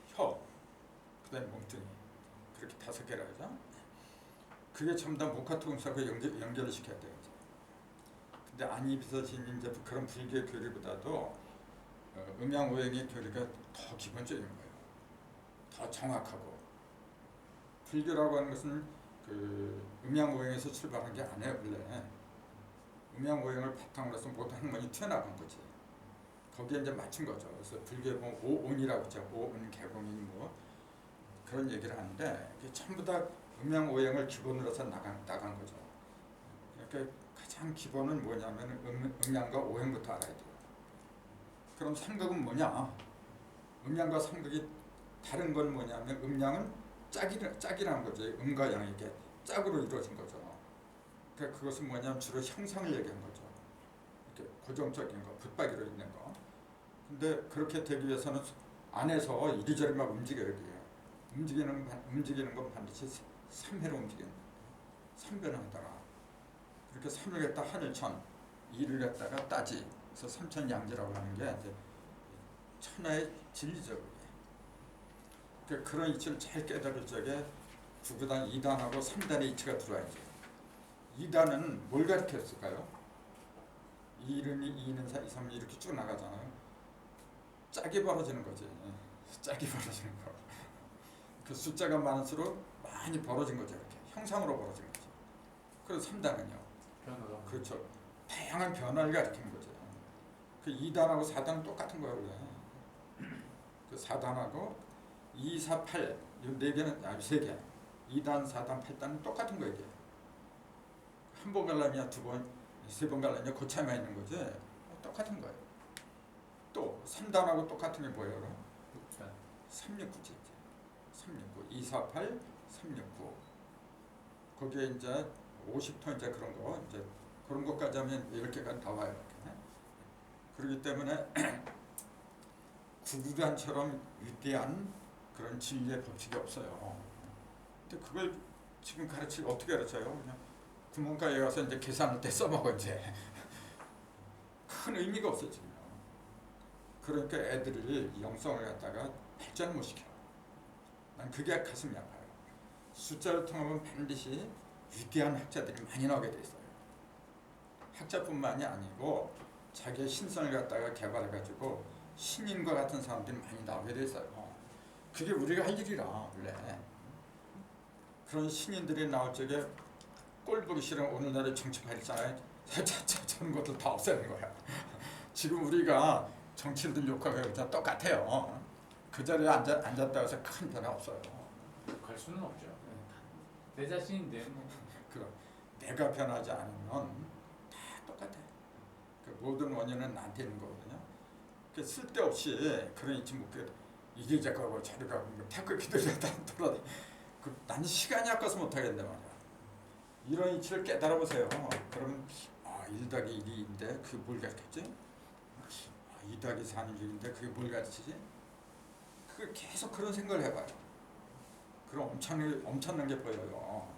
혀, 그다음에 몸뚱이 그렇게 5개라 하죠. 그게 전부 다 목화토금수하고 연결을 시켜야 돼요. 근데 안이비사신이 이제 그런 불교의 교리보다도 음양오행의 교리가 더 기본적인 거예요. 더 정확하고 불교라고 하는 것은 그 음양오행에서 출발한 게 아니에요. 원래 음양오행을 바탕으로 해서 모든 학문이 튀어나간 거지. 거기에 이제 맞춘 거죠. 그래서 불교에 보면 오온이라고 있죠. 오온 개공이 뭐 그런 얘기를 하는데 그게 전부 다 음양오행을 기본으로 해서 나간 거죠. 그러니까 가장 기본은 뭐냐면 음양과 오행부터 알아야 돼요. 그럼 삼각은 뭐냐? 음양과 삼각이 다른 건 뭐냐면 음양은 짝이라는 거죠. 음과 양이 이게 짝으로 이루어진 거죠. 그러니까 그것은 뭐냐면 주로 형상을 얘기한 거죠. 이렇게 고정적인 거, 붙박이로 있는 거. 근데 그렇게 되기 위해서는 안에서 이리저리 막 움직여야 돼요. 움직이는 건 반드시 3회로 움직이는 거예요. 3변을 하더라. 그렇게 3을 갖다 하늘천, 2를 갖다가 따지. 그래서 삼천양지라고 하는 게 이제 천하의 진리죠. 그러니까 그런 이치를 잘 깨달을 적에 9구단 2단하고 3단의 이치가 들어와야죠. 2단은 뭘 가르쳤을까요? 2는 2는 4, 2, 3 이렇게 쭉 나가잖아요. 짝이 벌어지는 거지. 짝이 벌어지는 거. 그 숫자가 많을수록 많이 벌어진 거죠. 이렇게 형상으로 벌어진 거죠. 그래서 3단은요. 변화가. 그렇죠. 다양한 변화를 가리키는 거죠. 그 2단하고 4단은 똑같은 거예요. 원래. 그 4단하고 2, 4, 8 이 4개는 3개. 2단, 4단, 8단은 똑같은 거예요. 이게. 한 번 갈라냐, 2번, 3번 갈라냐 그 차이만 있는 거지. 똑같은 거예요. 또 3단하고 똑같은 게 뭐예요? 그럼? 369지. 369, 2, 4, 8, 369. 거기에 이제 50톤 이제 그런 거 이제 그런 것까지 하면 10개가 나와요. 이렇게. 그렇기 때문에 구구단처럼 위대한 그런 진리의 법칙이 없어요. 근데 그걸 지금 어떻게 가르쳐요? 그냥 구멍가에 가서 이제 계산할 때 써먹어 이제 큰 의미가 없어 지금. 그러니까 애들을 영성을 갖다가 발전 못 시켜. 난 그게 가슴이 아파요. 숫자를 통하면 반드시 위대한 학자들이 많이 나오게 돼 있어요. 학자뿐만이 아니고 자기의 신성을 갖다가 개발해가지고 신인과 같은 사람들이 많이 나오게 돼 있어요. 그게 우리가 할 일이라 원래. 그런 신인들이 나올 적에 꼴 보기 싫은 오늘날의 정치파 있잖아요. 저런 것들 다 없애는 거야. 지금 우리가 정치인들 욕하고 그냥 똑같아요. 그 자리에 앉았다고 해서 큰 변화 없어요. 갈 수는 없죠. 내 자신인데 뭐. 그럼 내가 변하지 않으면 다 똑같아. 그 모든 원인은 나한테 있는 거거든요. 그 쓸데없이 그런 이치 묻게 이리 가고 저리 가고 태클 기다렸다 돌아다. 난 시간이 아까워서 못하겠는데 말이야. 이런 이치를 깨달아 보세요. 그러면 1 더하기 1인데 그게 뭘 가르쳤지? 2 더하기 4는 6인데 그게 뭘 가르치지? 그걸 계속 그런 생각을 해봐요. 그럼 엄청난 게 보여요.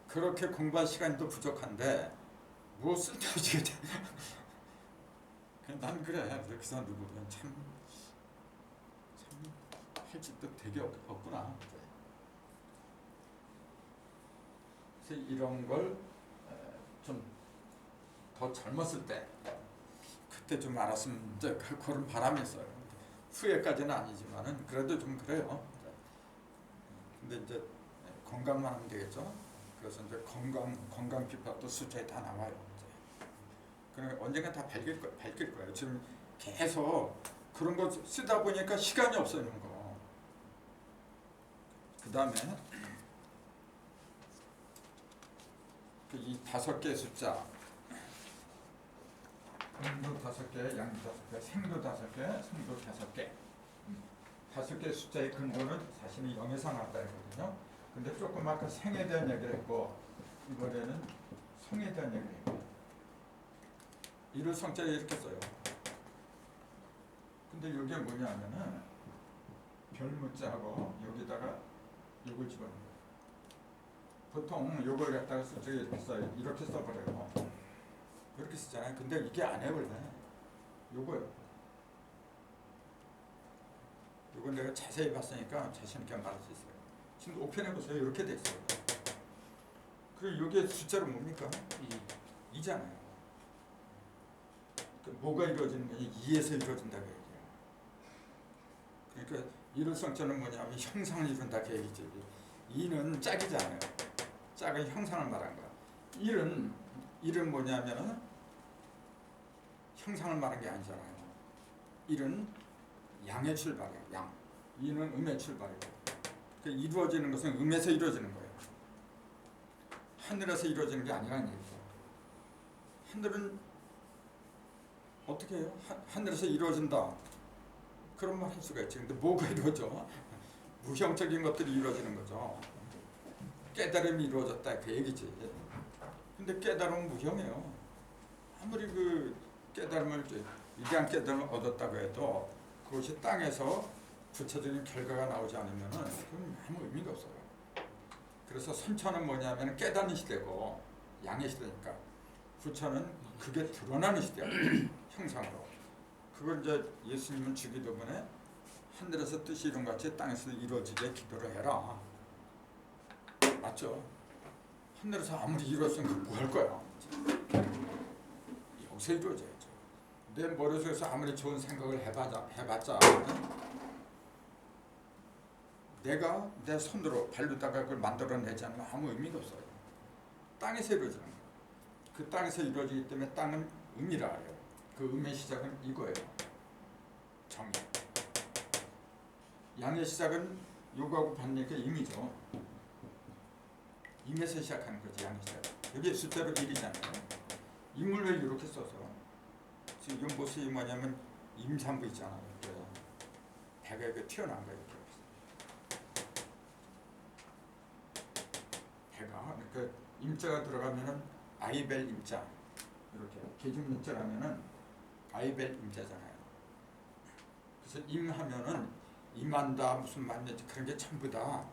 그렇게 공부할 시간도 부족한데 뭐 쓸데없이 난 그래. 그 사람들 보면 참 할 짓도 되게 없구나. 그래서 이런 걸 좀 더 젊었을 때 그때 좀 알았으면 이제 그런 바람이 있어요. 후회까지는 아니지만은 그래도 좀 그래요. 근데 이제 건강만 하면 되겠죠. 그래서 이제 건강 비법도 숫자에 다 나와요. 그러니까 언젠가 다 밝힐 거예요. 지금 계속 그런 거 쓰다 보니까 시간이 없어요. 이런 거. 그 다음에 이 5개의 숫자, 음도 5개, 양도 5개, 생도 5개, 성도 5개. 5개의 숫자의 근본은 사실은 0에서 나왔다 했거든요. 근데 조금 아까 생에 대한 얘기를 했고 이번에는 성에 대한 얘기를 했고 이를 성자에 이렇게 써요. 근데 이게 뭐냐면은 별무자하고 여기다가 요걸 집어넣어요. 보통 요걸 갖다가 숫자에 이렇게 써요. 이렇게 써버려요. 이렇게 쓰잖아요. 근데 이게 안 해 원래. 요거요. 요건 내가 자세히 봤으니까 자신 있게 말할 수 있어요. 지금 오픈해 보세요. 이렇게 돼 있어요. 그리고 요게 숫자로 뭡니까? 2잖아요. 뭐가 이루어지는 거냐? 2에서 이루어진다고 얘기해요. 그러니까 이룰성자는 뭐냐면 형상을 이룬다 그 얘기죠. 2는 짝이잖아요. 짝은 형상을 말한 거야. 1은 뭐냐면은 형상을 말한 게 아니잖아요. 1은 양의 출발이에요. 양. 2는 음의 출발이고. 그러니까 이루어지는 것은 음에서 이루어지는 거예요. 하늘에서 이루어지는 게 아니라는 얘기죠. 하늘은 어떻게 해요? 하늘에서 이루어진다. 그런 말 할 수가 있지. 근데 뭐가 이루어져? 무형적인 것들이 이루어지는 거죠. 깨달음이 이루어졌다 그 얘기지. 근데 깨달음은 무형이에요. 아무리 그 깨달음을 위대한 깨달음을 얻었다고 해도 그것이 땅에서 구체적인 결과가 나오지 않으면은 그건 아무 의미가 없어요. 그래서 선천은 뭐냐면 깨닫는 시대고 양의 시대니까 후천은 그게 드러나는 시대예요. 형상으로. 그걸 이제 예수님은 주기도문에 하늘에서 뜻이 이룬같이 땅에서 이루어지게 기도를 해라. 맞죠? 하늘에서 아무리 이루었으면 뭐 할 거야? 여기서 이루어져야죠. 내 머릿속에서 아무리 좋은 생각을 해봤자 내가 내 손으로 발로다가 그걸 만들어내지 않으면 아무 의미가 없어요. 땅에서 이루어지는 거예요. 그 땅에서 이루어지기 때문에 땅은 음이라 해요. 그 음의 시작은 이거예요. 정의. 양의 시작은 요거하고 반대니까 임이죠. 임에서 시작하는 거지 양의 시작. 여기 숫자로 1이잖아요. 임을 왜 이렇게 써서? 지금 연보수이 뭐냐면 임산부 있잖아요. 배가 이렇게 튀어나온 거예요. 배가 그 임자가 들어가면은 아이벨 임자 이렇게 계중 임자라면은 아이벨 임자잖아요. 그래서 임하면은 임한다 무슨 만년지 그런 게 전부 다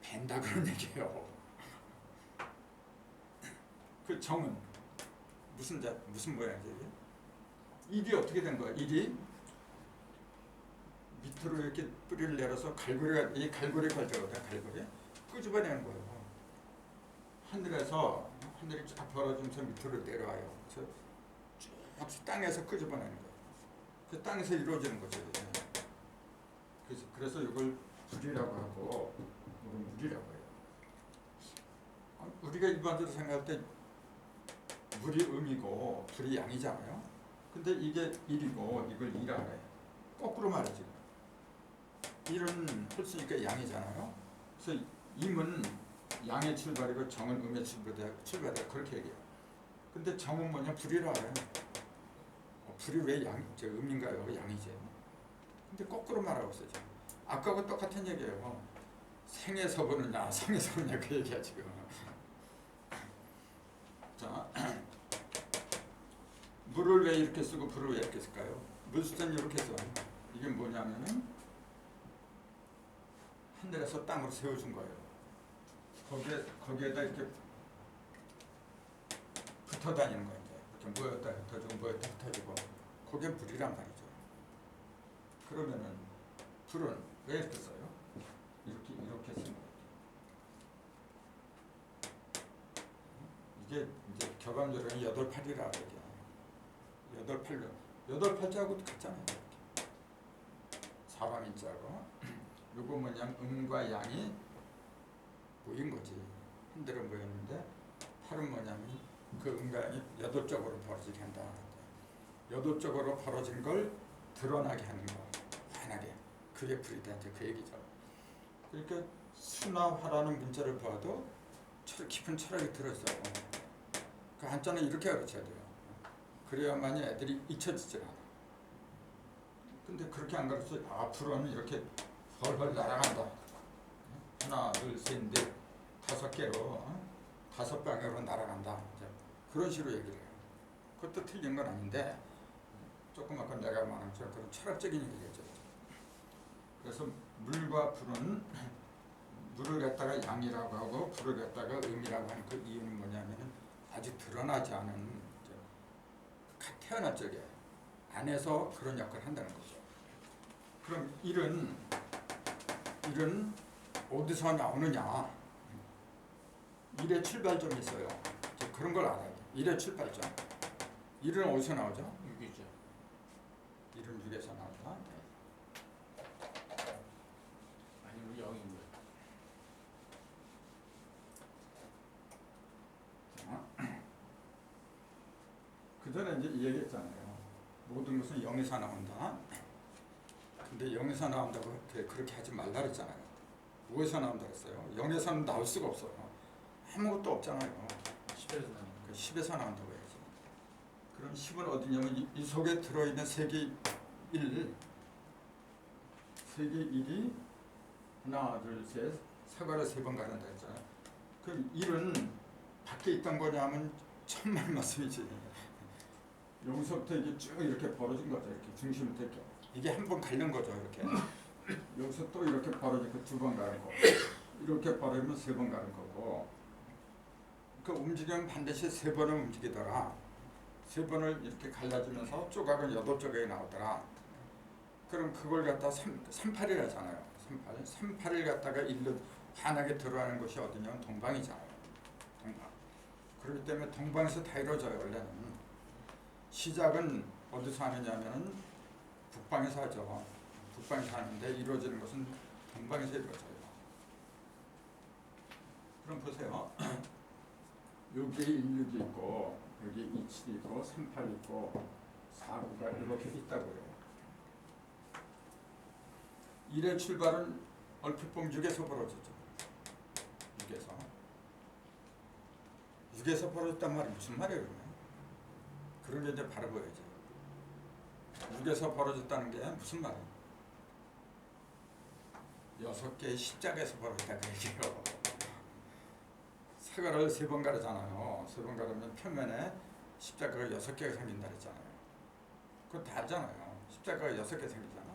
벤다 그런 얘기예요. 그 정은 무슨 모양이지? 일이 어떻게 된 거야? 일이 밑으로 이렇게 뿌리를 내려서 갈고리가 이 갈고리 걸자거든. 갈고리 끄집어내는 거예요. 하늘이 쫙 벌어지면서 밑으로 내려와요. 그래서 쭉 땅에서 끄집어내는 거예요. 그 땅에서 이루어지는 거죠. 이게. 그래서 이걸 불이라고 하고 이건 물이라고 해요. 우리가 일반적으로 생각할 때 물이 음이고 불이 양이잖아요. 근데 이게 일이고 이걸 이라 해요. 거꾸로 말이지. 일은 홀수니까 양이잖아요. 그래서 임은 양의 출발이고 정은 음의 출발이다 그렇게 얘기해요. 근데 정은 뭐냐 불이라 해요. 불이 왜 음인가요? 양이지. 근데 거꾸로 말하고 있어요. 아까하고 똑같은 얘기예요. 생에서 보느냐 성에서 보느냐 그 얘기야 지금. 자, 물을 왜 이렇게 쓰고 불을 왜 이렇게 쓸까요? 물수는 이렇게 써. 이게 뭐냐면은 하늘에서 땅으로 세워준 거예요. 거기에다 이렇게 붙어 다니는 거예요. 이렇게 모였다 흩어지고 그게 불이란 말이죠. 그러면은 불은 왜 이렇게 써요? 이렇게 쓰는 거예요. 이게 이제 격암절은 8팔이라 그러죠. 8팔자하고 같잖아요. 사방인자고 요거 뭐냐면 음과 양이 모인 거지. 한대로 모였는데 팔은 뭐냐면 그 음과 양이 8쪽으로 벌어지게 한다. 8쪽으로 벌어진 걸 드러나게 하는 거. 환하게. 그게 불이다. 이제 그 얘기죠. 그러니까 수나 화라는 문자를 봐도 깊은 철학이 들어있어요. 그 한자는 이렇게 가르쳐야 돼요. 그래야만이 애들이 잊혀지질 않아. 근데 그렇게 안 가르쳐서 앞으로는 이렇게 헐헐 날아간다. 하나, 둘, 셋, 넷, 5개로 5방향으로 날아간다. 그런 식으로 얘기를 해요. 그것도 틀린 건 아닌데 조금 아까 내가 말한 것처럼 그런 철학적인 얘기겠죠. 그래서 물과 불은 물을 갖다가 양이라고 하고 불을 갖다가 음이라고 하는 그 이유는 뭐냐면은 아직 드러나지 않은 태어날 적에 안에서 그런 역할을 한다는 거죠. 그럼 일은 어디서 나오느냐? 일의 출발점이 있어요. 그런 걸 알아야 돼. 일의 출발점. 일은 어디서 나오죠? 육이죠. 일은 육에서 나온다. 아니면 영인 거예요. 그 전에 이제 이 얘기했잖아요. 모든 것은 영에서 나온다. 근데 영에서 나온다고 그렇게 하지 말라 그랬잖아요. 뭐에서 나온다 그랬어요? 영에서는 나올 수가 없어요. 아무것도 없잖아요. 10에서 나는 그 10에서 나온다고 해야지. 그럼 10은 어디냐면 이 속에 들어있는 세계 1, 세계 1이 하나, 둘, 셋, 사과를 3번 가른다 했잖아요. 그럼 1은 밖에 있던 거냐면 천만 말씀이지. 여기서부터 이게 쭉 이렇게 벌어진 거죠. 이렇게 중심부터 이렇게. 이게 한 번 가는 거죠. 이렇게. 여기서 또 이렇게 벌어지고 2번 가는 거. 이렇게 벌어지면 3번 가는 거고. 그 움직이면 반드시 3번을 움직이더라. 3번을 이렇게 갈라지면서 조각은 8조각이 나오더라. 그럼 그걸 갖다 38이라잖아요. 38을 갖다가 일로 환하게 들어가는 것이 어디냐면 동방이잖아요. 동방. 그렇기 때문에 동방에서 다 이루어져요. 원래는. 시작은 어디서 하느냐면 북방에서 하죠. 북방에서 하는데 이루어지는 것은 동방에서 이루어져요. 그럼 보세요. 여기에 16이 있고 여기 27이 있고 38이 있고 49가 이렇게 있다고 해요. 1의 출발은 얼핏 보면 6에서 벌어졌죠. 6에서 벌어졌단 말이 무슨 말이에요? 그러면? 그런 게 이제 바로 보여야죠. 6에서 벌어졌다는 게 무슨 말이에요? 6개의 십자가에서 벌어졌다 그 얘기예요. 사과를 3번 가르잖아요. 3번 가르면 표면에 십자가가 6개가 생긴다 그랬잖아요. 그거 다 알잖아요. 십자가가 6개 생기잖아.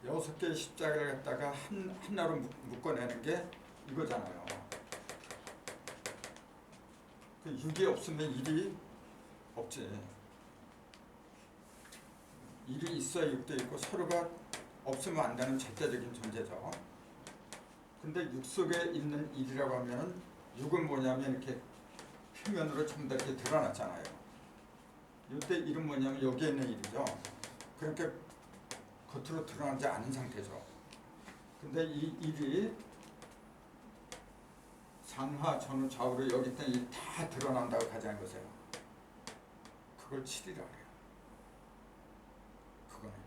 6개의 십자가를 갖다가 하나로 묶어내는 게 이거잖아요. 그 6이 없으면 1이 없지. 1이 있어야 6도 있고 서로가 없으면 안 되는 절대적인 존재죠. 근데 육 속에 있는 일이라고 하면 육은 뭐냐면 이렇게 표면으로 전부 다 이렇게 드러났잖아요. 이때 일은 뭐냐면 여기에 있는 일이죠. 그러니까 겉으로 드러나지 않은 상태죠. 근데 이 일이 상하, 전후, 좌우로 여기 있던 일이 다 드러난다고 가정해 보세요. 그걸 칠이라 그래요. 그거는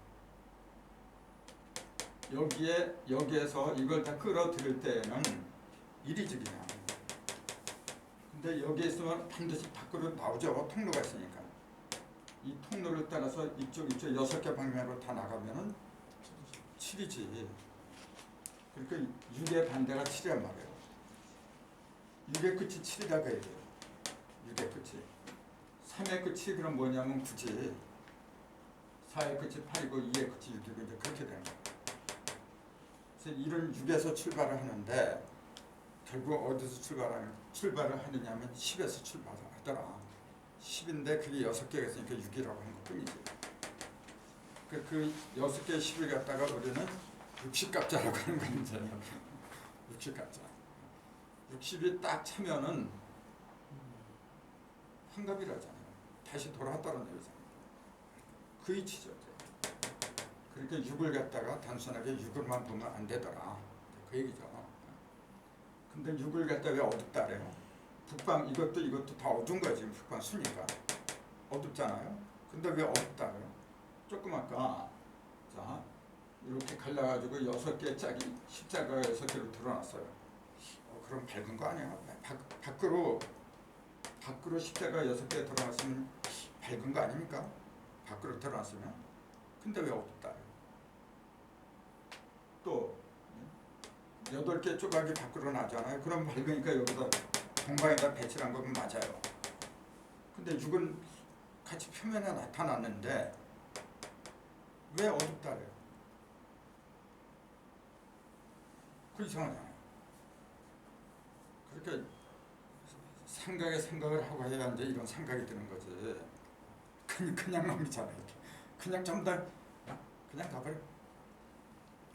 여기에서 이걸 다 끌어들일 때에는 일이지 그냥. 근데 여기에 있으면 반드시 밖으로 나오죠. 통로가 있으니까. 이 통로를 따라서 이쪽 6개 방면으로 다 나가면은 7이지. 그러니까 6의 반대가 7이란 말이에요. 6의 끝이 7이라고 해야 돼요. 6의 끝이. 3의 끝이 그럼 뭐냐면 9지. 4의 끝이 8이고 2의 끝이 6이고 이제 그렇게 되는 거예요. 그래서 이런 6에서 출발을 하는데 결국 어디서 출발을 하느냐면 10에서 출발을 하더라. 10인데 그게 6개가 있으니까 6이라고 하는 것 뿐이지. 그 6개 10을 갖다가 우리는 60갑자라고 하는 건데 60갑자. 60이 딱 차면은 환갑이라잖아요. 다시 돌아왔다는 얘기잖아요. 그 이치죠. 그러니까 6을 갖다가 단순하게 6을만 보면 안 되더라. 그 얘기죠. 근데 6을 갖다 왜 어둡다 그래요? 북방 이것도 다 어두운 거야 지금 북방 수니까. 어둡잖아요. 근데 왜 어둡다 그래요? 조금 아까 자 이렇게 갈라가지고 6개 짝이 십자가 6개로 드러났어요. 그럼 밝은 거 아니야? 밖으로 십자가 6개 드러났으면 밝은 거 아닙니까? 밖으로 드러났으면. 근데 왜 어둡다? 또 8개 조각이 밖으로 나잖아요. 그럼 밝으니까 여기다 동방에다 배치한 거면 맞아요. 근데 6은 같이 표면에 나타났는데 왜 어둡다 그래요? 그 이상하잖아요. 그렇게 생각을 하고 해야 이제 이런 생각이 드는 거지. 그냥 놈이잖아요. 그냥 전부 다 그냥 가버려.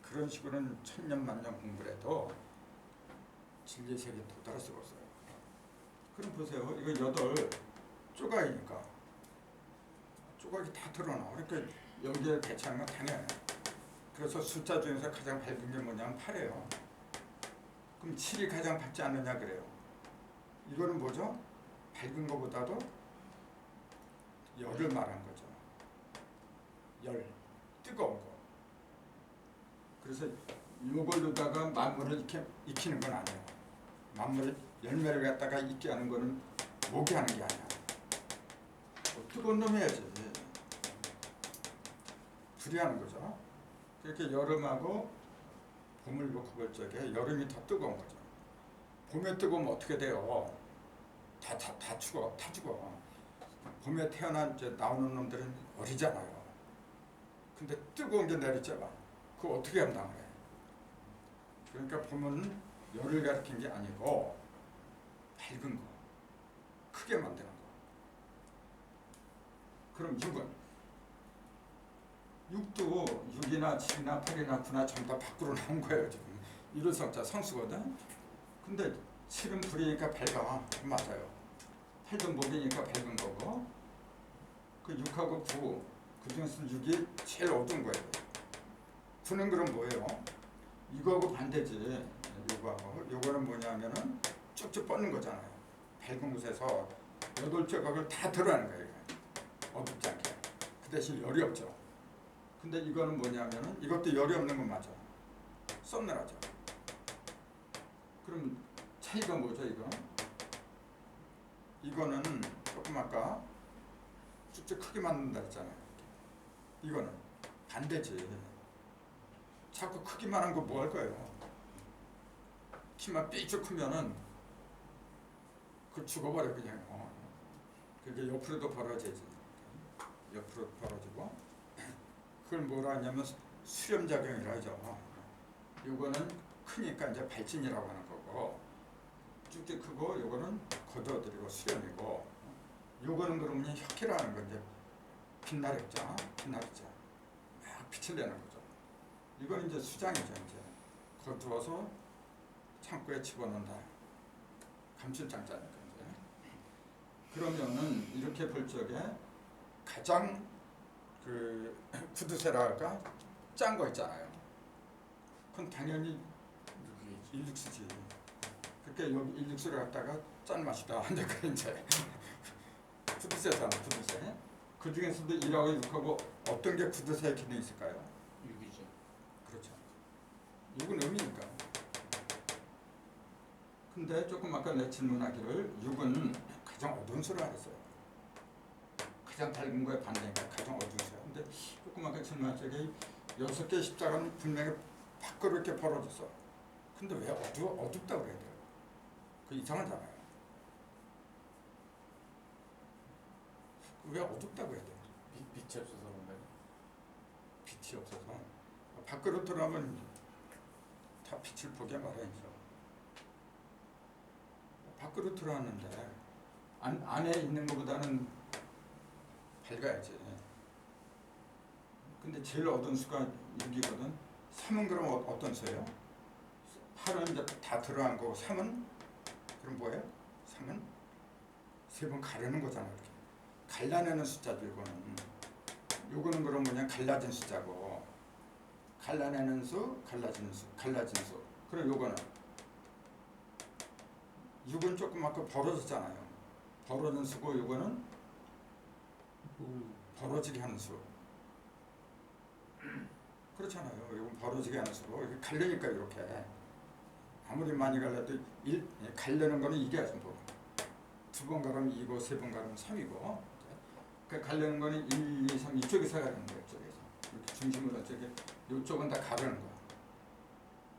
그런 식으로는 천년만년 공부를 해도 진리의 세계에 도달할 수가 없어요. 그럼 보세요. 이거 8 조각이니까 조각이 다 드러나. 그러니까 여기에 배치하는 건 당연해요. 그래서 숫자 중에서 가장 밝은 게 뭐냐면 8이에요. 그럼 7이 가장 밝지 않느냐 그래요. 이거는 뭐죠? 밝은 것보다도 열을 말한 거죠. 열, 뜨거운 거. 그래서 이걸로다가 만물을 이렇게 익히는 건 아니에요. 만물을 열매를 갖다가 익게 하는 거는 목이 하는 게 아니야. 뜨거운 놈 해야지. 둘이 하는 거죠. 그렇게 여름하고 봄을 놓고 볼 적에 여름이 더 뜨거운 거죠. 봄에 뜨거우면 어떻게 돼요? 다 죽어. 봄에 태어난 이제 나오는 놈들은 어리잖아요. 근데 뜨거운 게 내리잖아. 그거 어떻게 감당을 해? 그러니까 봄은 열을 가리킨 게 아니고 밝은 거, 크게 만드는 거. 그럼 6도 6이나 7이나 8이나 9나 전부 다 밖으로 나온 거예요 지금. 일어성자 성수거든. 근데 7은 불이니까 밝아. 맞아요. 8도 목이니까 밝은 거고. 그 6하고 9, 그 중에서 6이 제일 어두운 거예요. 9는 그럼 뭐예요? 이거하고 반대지. 요거는 뭐냐면은 쭉쭉 뻗는 거잖아요. 밝은 곳에서 8조각을 다 드러내는 거예요. 어둡지 않게. 그 대신 열이 없죠. 근데 이거는 뭐냐면은 이것도 열이 없는 건 맞아. 썸늘하죠. 그럼 차이가 뭐죠 이거? 이거는 조금 아까 쭉쭉 크게 만든다 했잖아요. 이거는 반대지. 자꾸 크기만 한 거 뭐 할 거예요? 키만 삐쭉 크면은 그 죽어버려 그냥. 그게 옆으로도 벌어지지. 옆으로 벌어지고 그걸 뭐라 하냐면 수렴작용이라 하죠. 요거는 크니까 이제 발진이라고 하는 거고 쭉쭉 크고 요거는 거둬들이고 수렴이고 요거는 그러면 혁기라는 거 이제 빛나랬죠. 막 빛을 내는 거죠. 이건 이제 수장이죠. 이제 거두어서 창고에 집어넣는다. 감칠장자니까 이제. 그러면은 이렇게 볼 적에 가장 그 구두쇠라가 짠 거 있잖아요. 그건 당연히 일육수지. 그렇게 여기 일육수를 갖다가 짠 맛이다. 근데 그 이제 구두쇠잖아, 구두쇠. 그 중에서도 1하고 6하고 어떤 게 구두쇠의 기능이 있을까요? 6이죠. 그렇죠. 6은 음이니까. 근데 조금 아까 내 질문하기를 6은 가장 어두운 수를 알았어요. 가장 밝은 거에 반대니까 가장 어두운 수야. 근데 조금 아까 질문할 적에 6개의 십자가는 분명히 밖으로 이렇게 벌어졌어. 근데 왜 어둡다고 그래야 돼요? 그 이상하잖아요. 왜 어둡다고 해야 돼요? 빛이 없어서 그런가요? 빛이 없어서. 밖으로 들어가면 다 빛을 보게 마련이죠. 밖으로 들어왔는데 안에 있는 것보다는 밝아야지. 근데 제일 어두운 수가 6이거든. 3은 그럼 어떤 수예요? 8은 이제 다 들어간 거고 3은 그럼 뭐예요? 3은 세 번 가르는 거잖아. 이렇게 갈라내는 숫자죠. 요거는 그럼 뭐냐 갈라진 숫자고 갈라내는 수, 갈라진 수. 그럼 요거는 6은 조금 아까 벌어졌잖아요. 벌어진 수고 요거는 벌어지게 하는 수. 그렇잖아요. 이건 벌어지게 하는 수고 이렇게 갈리니까 이렇게 아무리 많이 갈라도 갈려는 거는 이게 전부. 2번 가르면 2고 3번 가르면 3이고 그 갈려는 거는 1, 2, 3 이쪽에서 가르는 거예요. 이쪽에서 이렇게 중심으로 저기 이쪽은 다 가르는 거.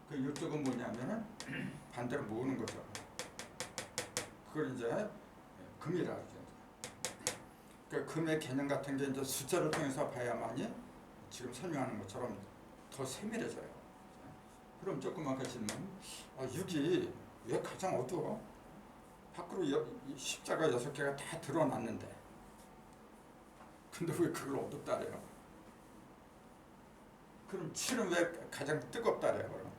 그 이쪽은 뭐냐면은 반대로 모으는 거죠. 그걸 이제 금이라 그러죠. 그러니까 금의 개념 같은 게 이제 숫자를 통해서 봐야만이 지금 설명하는 것처럼 더 세밀해져요. 그럼 조금 아까 질문, 6이 왜 가장 어두워? 밖으로 십자가 6개가 다 드러났는데 근데 왜 그걸 어둡다래요? 그럼 7은 왜 가장 뜨겁다래요? 그럼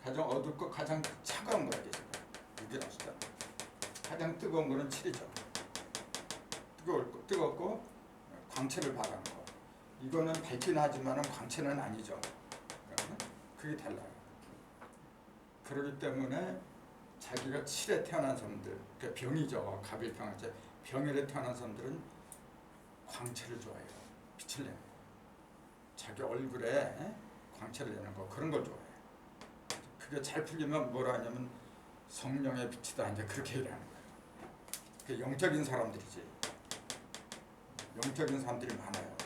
가장 어둡고 가장 차가운 거야. 6이라고 숫자. 가장 뜨거운 거는 7이죠. 뜨겁고 광채를 발하는 거. 이거는 밝긴 하지만 광채는 아니죠. 그게 달라요. 그렇기 때문에 자기가 7에 태어난 사람들, 그러니까 병이죠. 갑일병화제. 병일에 태어난 사람들은 광채를 좋아해요. 빛을 내는 거. 자기 얼굴에 광채를 내는 거. 그런 걸 좋아해요. 그게 잘 풀리면 뭐라 하냐면 성령의 빛이다. 이제 그렇게 얘기하는 거예요. 그 영적인 사람들이지. 영적인 사람들이 많아요.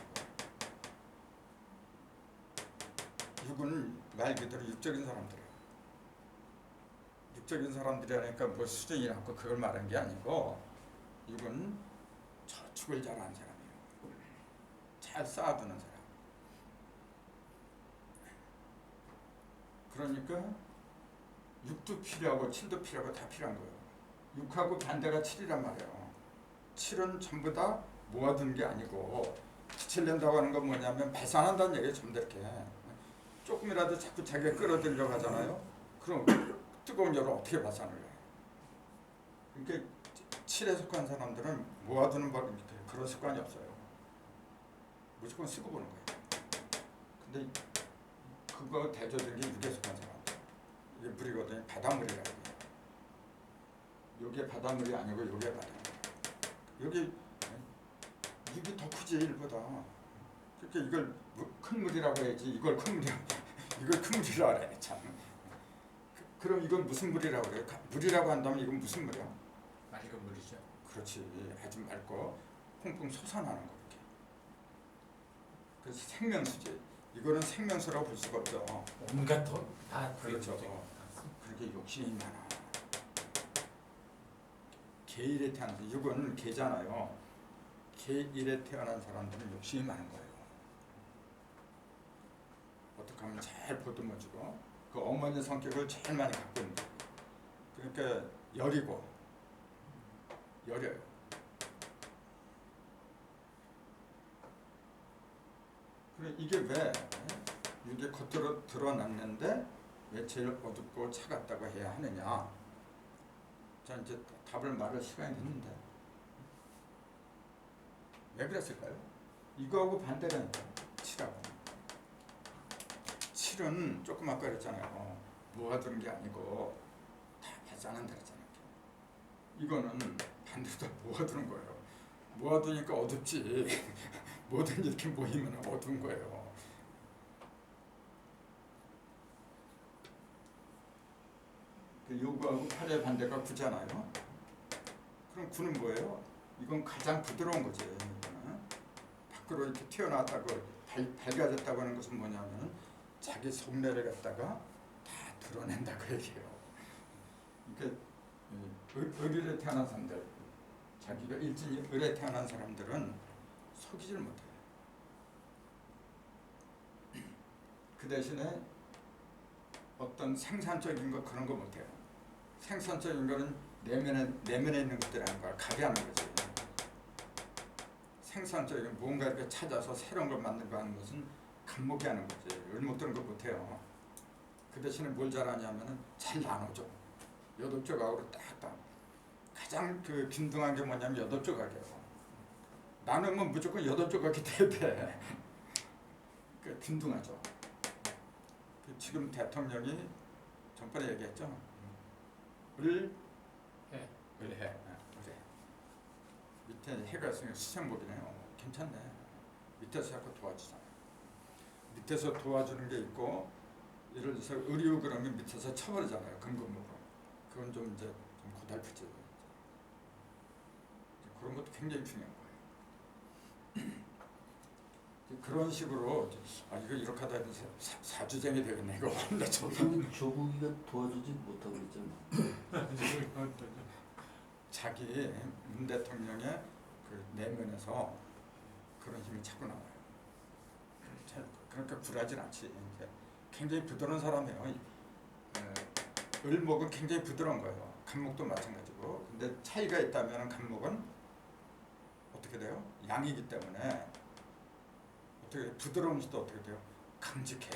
6은 말 그대로 육적인 사람들이에요. 육적인 사람들이라니까 뭐 수준이 낮고 그걸 말한 게 아니고 6은 저축을 잘하는 사람이에요. 잘 쌓아두는 사람. 그러니까 6도 필요하고 7도 필요하고 다 필요한 거예요. 6하고 반대가 7이란 말이에요. 7은 전부 다 모아두는 게 아니고 빛을 낸다고 하는 건 뭐냐면 발산한다는 얘기예요. 전부 다 이렇게. 조금이라도 자꾸 자기가 끌어들이려고 하잖아요. 그럼 뜨거운 열을 어떻게 발산을 해요? 그러니까 7에 속한 사람들은 모아두는 법 그런 습관이 없어요. 무조건 쓰고 보는 거예요. 근데 그거 대조된 게 6에 속한 사람들. 이게 물이거든요. 바닷물이라고 해요. 요게 바닷물이 아니고 요게 바닷물. 여기 6이 더 크지 1보다. 그러니까 이걸 큰 물이라고 해야지. 이걸 큰 물이라고 그래. 참. 그럼 이건 무슨 물이라고 그래? 물이라고 한다면 이건 무슨 물이야? 맑은 물이죠. 그렇지. 아주 맑고 퐁퐁 솟아나는 거 이렇게. 그래서 생명수지. 이거는 생명수라고 볼 수가 없죠. 온갖 다 그렇죠. 그렇게 욕심이 많아. 개일에 태어난 6은 개잖아요. 개일에 태어난 사람들은 욕심이 많은 거예요. 어떻게 하면 잘 보듬어주고 그 어머니 성격을 제일 많이 갖고 있는 거예요. 그러니까 여려요. 그래 이게 왜 이게 겉으로 드러났는데 왜 제일 어둡고 차갑다고 해야 하느냐? 자 이제 답을 말할 시간이 됐는데 왜 그랬을까요? 이거하고 반대라니까. 칠하고. 칠은 조금 아까 그랬잖아요. 모아두는 게 아니고 다 배짜는다 그랬잖아요. 이거는 반대로 다 모아두는 거예요. 모아두니까 어둡지. 뭐든지 이렇게 모이면 어두운 거예요. 요구하고 8의 반대가 9잖아요. 그럼 9는 뭐예요? 이건 가장 부드러운 거지. 이거는. 밖으로 이렇게 튀어나왔다고 밝아졌다고 하는 것은 뭐냐면 자기 속내를 갖다가 다 드러낸다 그 얘기예요. 그러니까 을에 태어난 사람들, 자기가 일진이 을에 태어난 사람들은 속이질 못해요. 그 대신에 어떤 생산적인 거 그런 거 못해요. 생산적인 거는 내면에 있는 것들이라는 걸 가게하는 거지. 생산적인 뭔가 이렇게 찾아서 새로운 걸 만들고 하는 것은 감목이 하는 거지. 을목들은 그거 못해요. 그 대신에 뭘 잘하냐면은 잘 나눠줘. 8조각으로 딱딱. 가장 그 균등한 게 뭐냐면 8조각이에요. 나누면 무조건 8조각이 돼야 돼. 그 균등하죠. 지금 대통령이 전번에 얘기했죠. 을해. 을해. 밑에 해가 있으니까 수생목이네요. 괜찮네. 밑에서 자꾸 도와주잖아요. 밑에서 도와주는 게 있고 예를 들어서 의류 그러면 밑에서 쳐버리잖아요. 금금으로. 그건 좀 이제 좀 고달프지. 그런 것도 굉장히 중요한 거예요. 그런 식으로 이거 이렇게 하다 보면 사주쟁이 되겠네. 이거 혼자 조국이가 도와주지 못하고 있잖아. 자기 문 대통령의 그 내면에서 그런 힘이 자꾸 나와요. 그러니까 굴하진 않지. 이제 굉장히 부드러운 사람이에요. 을목은 굉장히 부드러운 거예요. 간목도 마찬가지고. 근데 차이가 있다면 간목은 어떻게 돼요? 양이기 때문에 어떻게 부드러우면서도 어떻게 돼요? 강직해.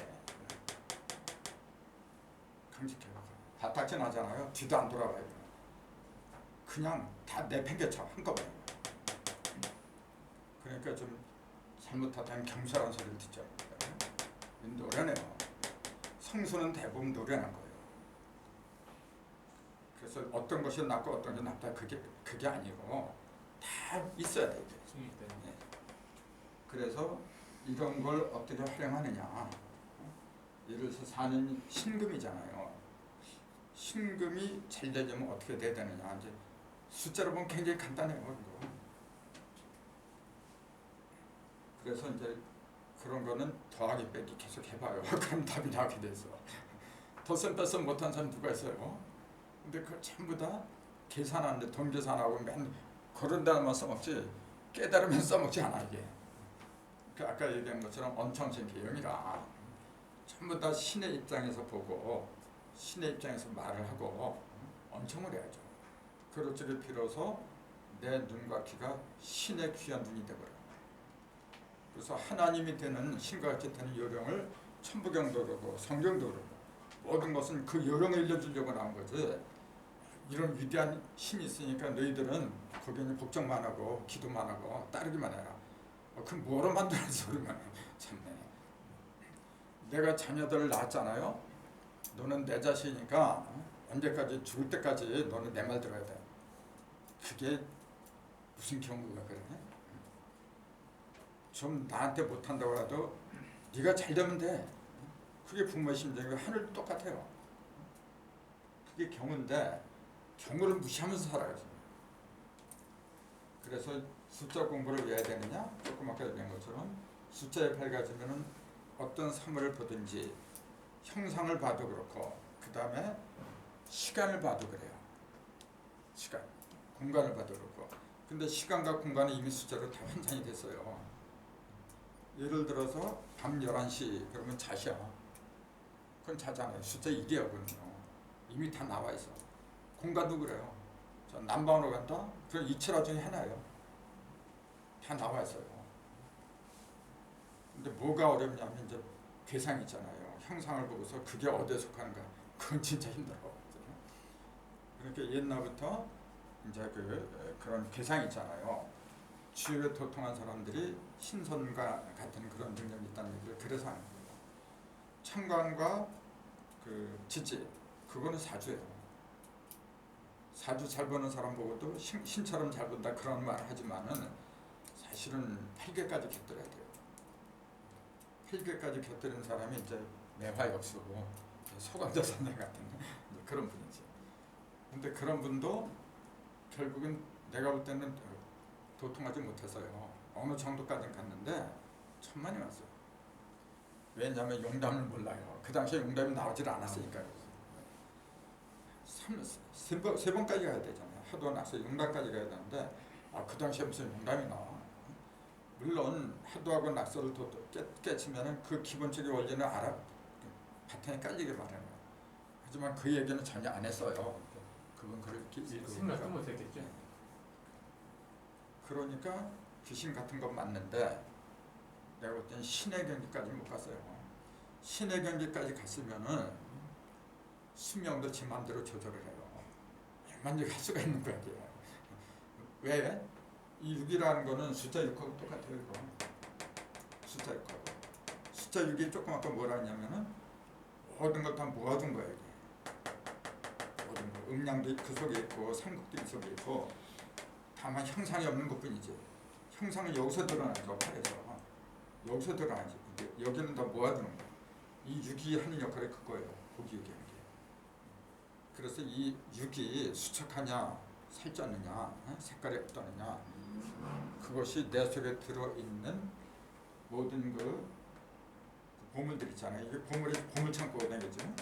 강직해요. 바닥진 하잖아요. 뒤도 안 돌아봐요. 그냥 다 내팽개쳐 한꺼번에. 그러니까 좀 잘못하다면 경솔한 소리를 듣죠. 노련해요. 성수는 대부분 노련한 거예요. 그래서 어떤 것이 낫고 어떤 것이 낫다 그게 아니고 다 있어야 돼. 네. 그래서 이런 걸 어떻게 활용하느냐. 예를 들어서 사는 신금이잖아요. 신금이 잘 되려면 어떻게 돼야 되느냐. 이제 숫자로 보면 굉장히 간단해요. 이거. 그래서 이제 그런 거는 더하기 빼기 계속 해봐요. 그럼 답이 나오게 돼서. 덧셈 뺄셈 못한 사람 누가 있어요? 근데 그걸 전부 다 계산하는데 돈 계산하고 맨 그런 데만 써먹지 깨달으면 써먹지 않아 이게. 그 아까 얘기한 것처럼 엄청진 개형이라 전부 다 신의 입장에서 보고 신의 입장에서 말을 하고 엄청을 해야죠. 그럴 적에 비로소 내 눈과 귀가 신의 귀한 눈이 되버려. 그래서 하나님이 되는 신과 같이 되는 요령을 천부경도 그러고 성경도 그러고 모든 것은 그 요령을 일러주려고 나온 거지. 이런 위대한 신이 있으니까 너희들은 거기는 복종만 하고 기도만 하고 따르기만 해라. 그럼 뭐로 만들어서 그러면 참네. 내가 자녀들을 낳았잖아요. 너는 내 자식이니까 언제까지 죽을 때까지 너는 내 말 들어야 돼. 그게 무슨 경우가 그래? 좀 나한테 못한다고 해도 네가 잘 되면 돼. 그게 부모의 심정이고 하늘도 똑같아요. 그게 경우인데 경우를 무시하면서 살아야지. 그래서 숫자 공부를 왜 해야 되느냐? 조금 아까 얘기한 것처럼 숫자에 밝아지면은 어떤 사물을 보든지 형상을 봐도 그렇고 그 다음에 시간을 봐도 그래요. 시간, 공간을 봐도 그렇고. 근데 시간과 공간은 이미 숫자로 다 환산이 됐어요. 예를 들어서 밤 11시 그러면 자시야. 그건 자잖아요. 숫자 1이야 그건요. 이미 다 나와 있어. 공간도 그래요. 저 남방으로 간다? 그럼 이치라 중에 하나예요. 다 나와 있어요. 근데 뭐가 어렵냐면 이제 계상 있잖아요. 형상을 보고서 그게 어디에 속하는가. 그건 진짜 힘들어. 그러니까 옛날부터 이제 그런 계상 있잖아요. 주역에 도통한 사람들이 신선과 같은 그런 능력이 있다는 얘기를 그래서 하는 거예요. 천간과 그 지지 그거는 사주예요. 사주 잘 보는 사람 보고도 신처럼 잘 본다 그런 말 하지만은 사실은 8개까지 곁들여야 돼요. 8개까지 곁들인 사람이 이제 매화역수고 소강자 선생 같은 그런 분이지. 근데 그런 분도 결국은 내가 볼 때는 도통하지 못해서요. 어느 정도까지 갔는데 천만이 왔어요. 왜냐하면 용담을 몰라요. 그 당시에 용담이 나오질 않았으니까요. 세 번까지 가야 되잖아요. 하도 나서 용담까지 가야 되는데 그 당시에 무슨 용담이 나와. 물론 하도하고 낙서를 깨치면은 그 기본적인 원리는 알아. 바탕에 깔리게 마련해요. 하지만 그 얘기는 전혀 안 했어요. 그건 그렇게 생각도 못했겠죠. 그러니까 귀신 같은 건 맞는데 내가 볼 땐 신의 경지까지 못 갔어요. 신의 경지까지 갔으면은 수명도 지 마음대로 조절을 해요. 얼마든지 할 수가 있는 거야. 왜? 이 6이라는 거는 숫자 6하고 똑같아요. 이거. 숫자 6하고. 숫자 6이 조그맣게 뭐라 하냐면은 모든 걸 다 모아둔 거야. 이게. 모든 거. 음량도 그 속에 있고 삼국도 이 속에 있고 다만 형상이 없는 것뿐이지. 형상은 여기서 드러나죠. 팔에서. 여기서 드러나지. 여기는 다 모아두는 거야. 이 6이 하는 역할이 그거예요. 보기 얘기하는 게. 그래서 이 6이 수척하냐 살쪘느냐 색깔이 어떠느냐 그것이 내 속에 들어있는 모든 그 보물들 있잖아요. 이게 보물 창고가 되겠죠.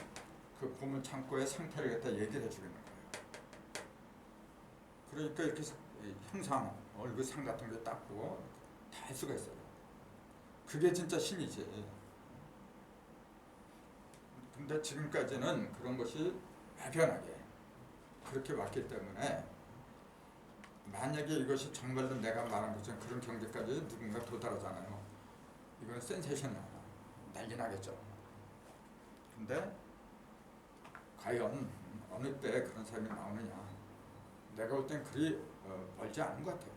그 보물 창고의 상태를 갖다 얘기를 해주는 거예요. 그러니까 이렇게 형상, 얼굴 상 같은 게 닦고 다 할 수가 있어요. 그게 진짜 신이지. 근데 지금까지는 그런 것이 막연하게 그렇게 왔기 때문에 만약에 이것이 정말로 내가 말한 것처럼 그런 경지까지 누군가 도달하잖아요. 이건 센세이션이야. 난리 나겠죠. 근데 과연 어느 때 그런 사람이 나오느냐. 내가 볼 땐 그리 멀지 않은 것 같아요.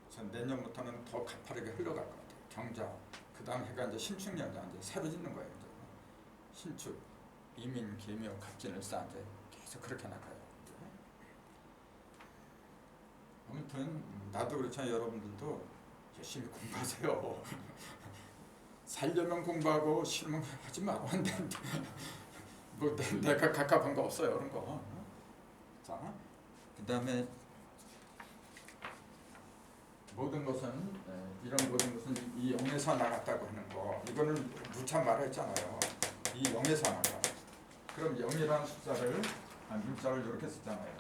전 내년부터는 더 가파르게 흘러갈 것 같아요. 경자, 그 다음 해가 이제 신축년자 이제 새로 짓는 거예요. 이제. 신축, 이민, 계묘, 갑진을 쌓 이제 계속 그렇게 나가요. 아무튼 나도 그렇지만 여러분들도 열심히 공부하세요. 살려면 공부하고 싫으면 하지 마. 뭐 내가 갑갑한 거 없어요. 그런 거. 자, 그 다음에 모든 것은 이런 모든 것은 이 영에서 나갔다고 하는 거 이거는 누차 말했잖아요. 이 영에서 나가. 그럼 영이라는 숫자를 문자를 이렇게 쓰잖아요.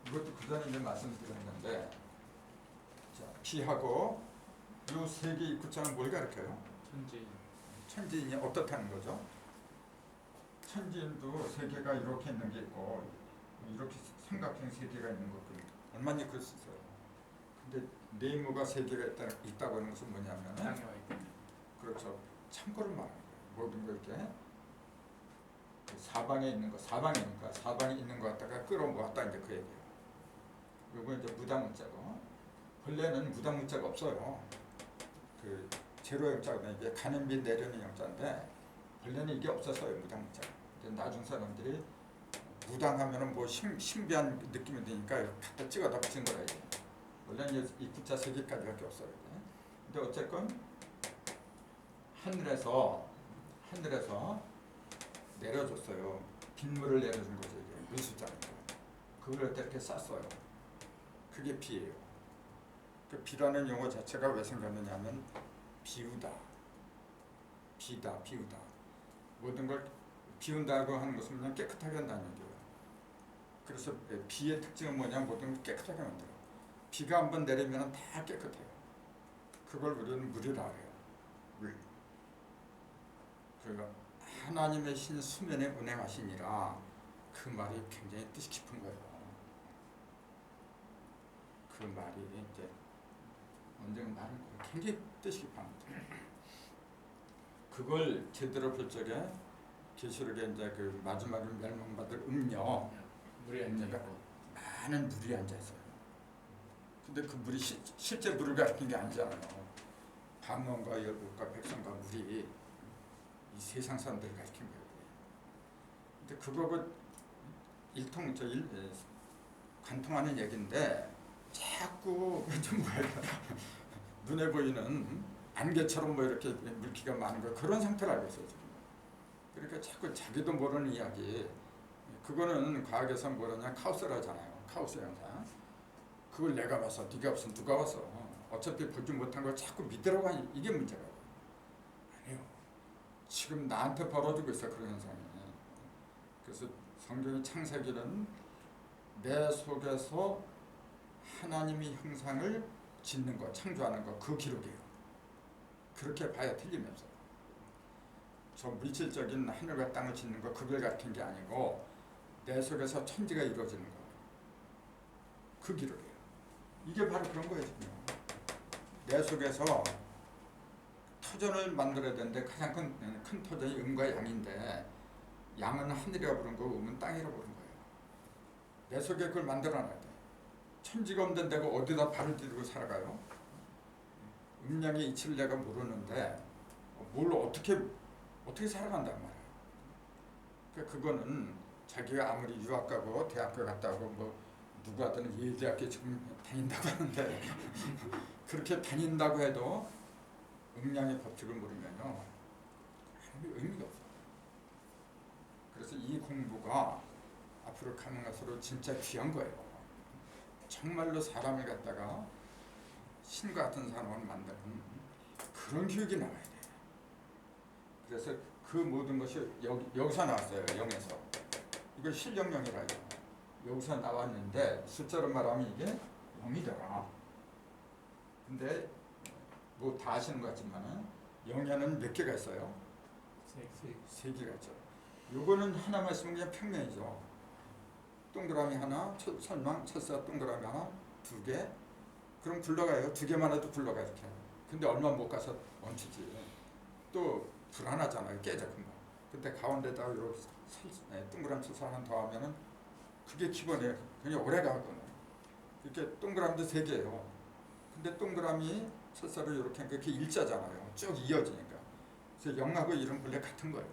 이것도 그 전에 이제 말씀드렸는데 자, 비하고 이 세 개 입구자는 뭘 가르쳐요? 천지. 천지인이 어떻다는 거죠? 천지인도 세 개가 이렇게 있는 게 있고 이렇게 삼각형 세 개가 있는 것도 얼마나 그럴 수 있어요. 근데 네모가 세 개가 있다고 하는 것은 뭐냐면 땅에 와 있다. 그렇죠. 참고를 말하는 거예요. 모든 걸 이렇게 사방에 있는 거 사방이니까 사방에 있는 거 갖다가 끌어모았다 이제 그 얘기예요. 요거 이제 무당문자고 본래는 무당문자가 없어요. 그 제로 영자가 이게 가는 빛 내려는 영자인데 본래는 이게 없었어요. 무당문자가. 나중 사람들이 무당하면은 뭐 신비한 느낌이 드니까 갖다 찍어다 붙인 거라 이게. 원래는 이 구자 세 개까지밖에 없어요. 근데 어쨌건 하늘에서 내려줬어요. 빗물을 내려준 거죠. 이게 물수자니까. 그걸 이렇게 쌌어요. 그게 비예요. 그 비라는 용어 자체가 왜 생겼느냐면 비우다. 비우다. 모든 걸 비운다고 하는 것은 그냥 깨끗하게 한다는 얘기예요. 그래서 비의 특징은 뭐냐? 모든 걸 깨끗하게 만들어. 비가 한번 내리면 다 깨끗해요. 그걸 우리는 물이라 해요. 물. 그 하나님의 신 수면에 운행하시니라 그 말이 굉장히 뜻이 깊은 거예요. 그 그 말이 이제 언젠가 말을 굉장히 뜻이 깊합니다. 그걸 제대로 볼 적에 계시록에 이제 그 마지막에 멸망받을 음녀 물에 앉아 있고 많은 물이 앉아 있어요. 근데 그 물이 실제 물을 가리킨 게 아니잖아요. 방언과 열국과 백성과 물이 이 세상 사람들을 가리킨 거예요. 근데 그거 관통하는 얘기인데 자꾸 좀 뭐야 눈에 보이는 안개처럼 뭐 이렇게 물기가 많은 거 그런 상태를 알고 있어요. 지금. 그러니까 자꾸 자기도 모르는 이야기. 그거는 과학에서 뭐라냐 카오스라잖아요. 카오스 현상. 그걸 내가 봐서 네가 없으면 누가 와서 어차피 보지 못한 걸 자꾸 믿으라고 하니 이게 문제라고. 아니요. 지금 나한테 벌어지고 있어 그런 현상이. 그래서 성경의 창세기는 내 속에서 하나님의 형상을 짓는 것, 창조하는 것, 그 기록이에요. 그렇게 봐야 틀림이 없어요. 저 물질적인 하늘과 땅을 짓는 것, 그걸 가르친 게 아니고 내 속에서 천지가 이루어지는 것, 그 기록이에요. 이게 바로 그런 거예요. 지금. 내 속에서 터전을 만들어야 되는데 가장 큰 터전이 음과 양인데 양은 하늘이라 부른 거고 음은 땅이라 부른 거예요. 내 속에 그걸 만들어놔야 돼. 천지가 없는 데가 어디다 발을 디디고 살아가요? 음양의 이치를 내가 모르는데 뭘 어떻게 살아간단 말이에요. 그러니까 그거는 자기가 아무리 유학 가고 대학교 갔다 오고 뭐 누구 하든 예대학교 지금 다닌다고 하는데 그렇게 다닌다고 해도 음양의 법칙을 모르면요 아무 의미가 없어요. 그래서 이 공부가 앞으로 가는 것으로 진짜 귀한 거예요. 정말로 사람을 갖다가 신과 같은 사람을 만드는 그런 교육이 나와야 돼. 그래서 그 모든 것이 여기서 나왔어요. 영에서. 이걸 실령령이라요. 여기서 나왔는데 숫자로 말하면 이게 영이더라. 근데 뭐 다 아시는 것 같지만은 영에는 몇 개가 있어요? 세 개가 있죠. 요거는 하나만 있으면 그냥 평면이죠. 동그라미 하나, 설망, 철사 동그라미 하나, 두 개. 그럼 굴러가요. 두 개만 해도 굴러가 이렇게. 근데 얼마 못 가서 멈추지. 또 불안하잖아요. 깨져 금방. 근데 가운데다가 이렇게 동그라미 철사 하나 더 하면은 그게 기본이에요. 그냥 오래 가거든요. 이렇게 동그라미도 세 개예요. 근데 동그라미 철사로 이렇게 하니까 그게 일자잖아요. 쭉 이어지니까. 그래서 영하고 일은 원래 같은 거예요.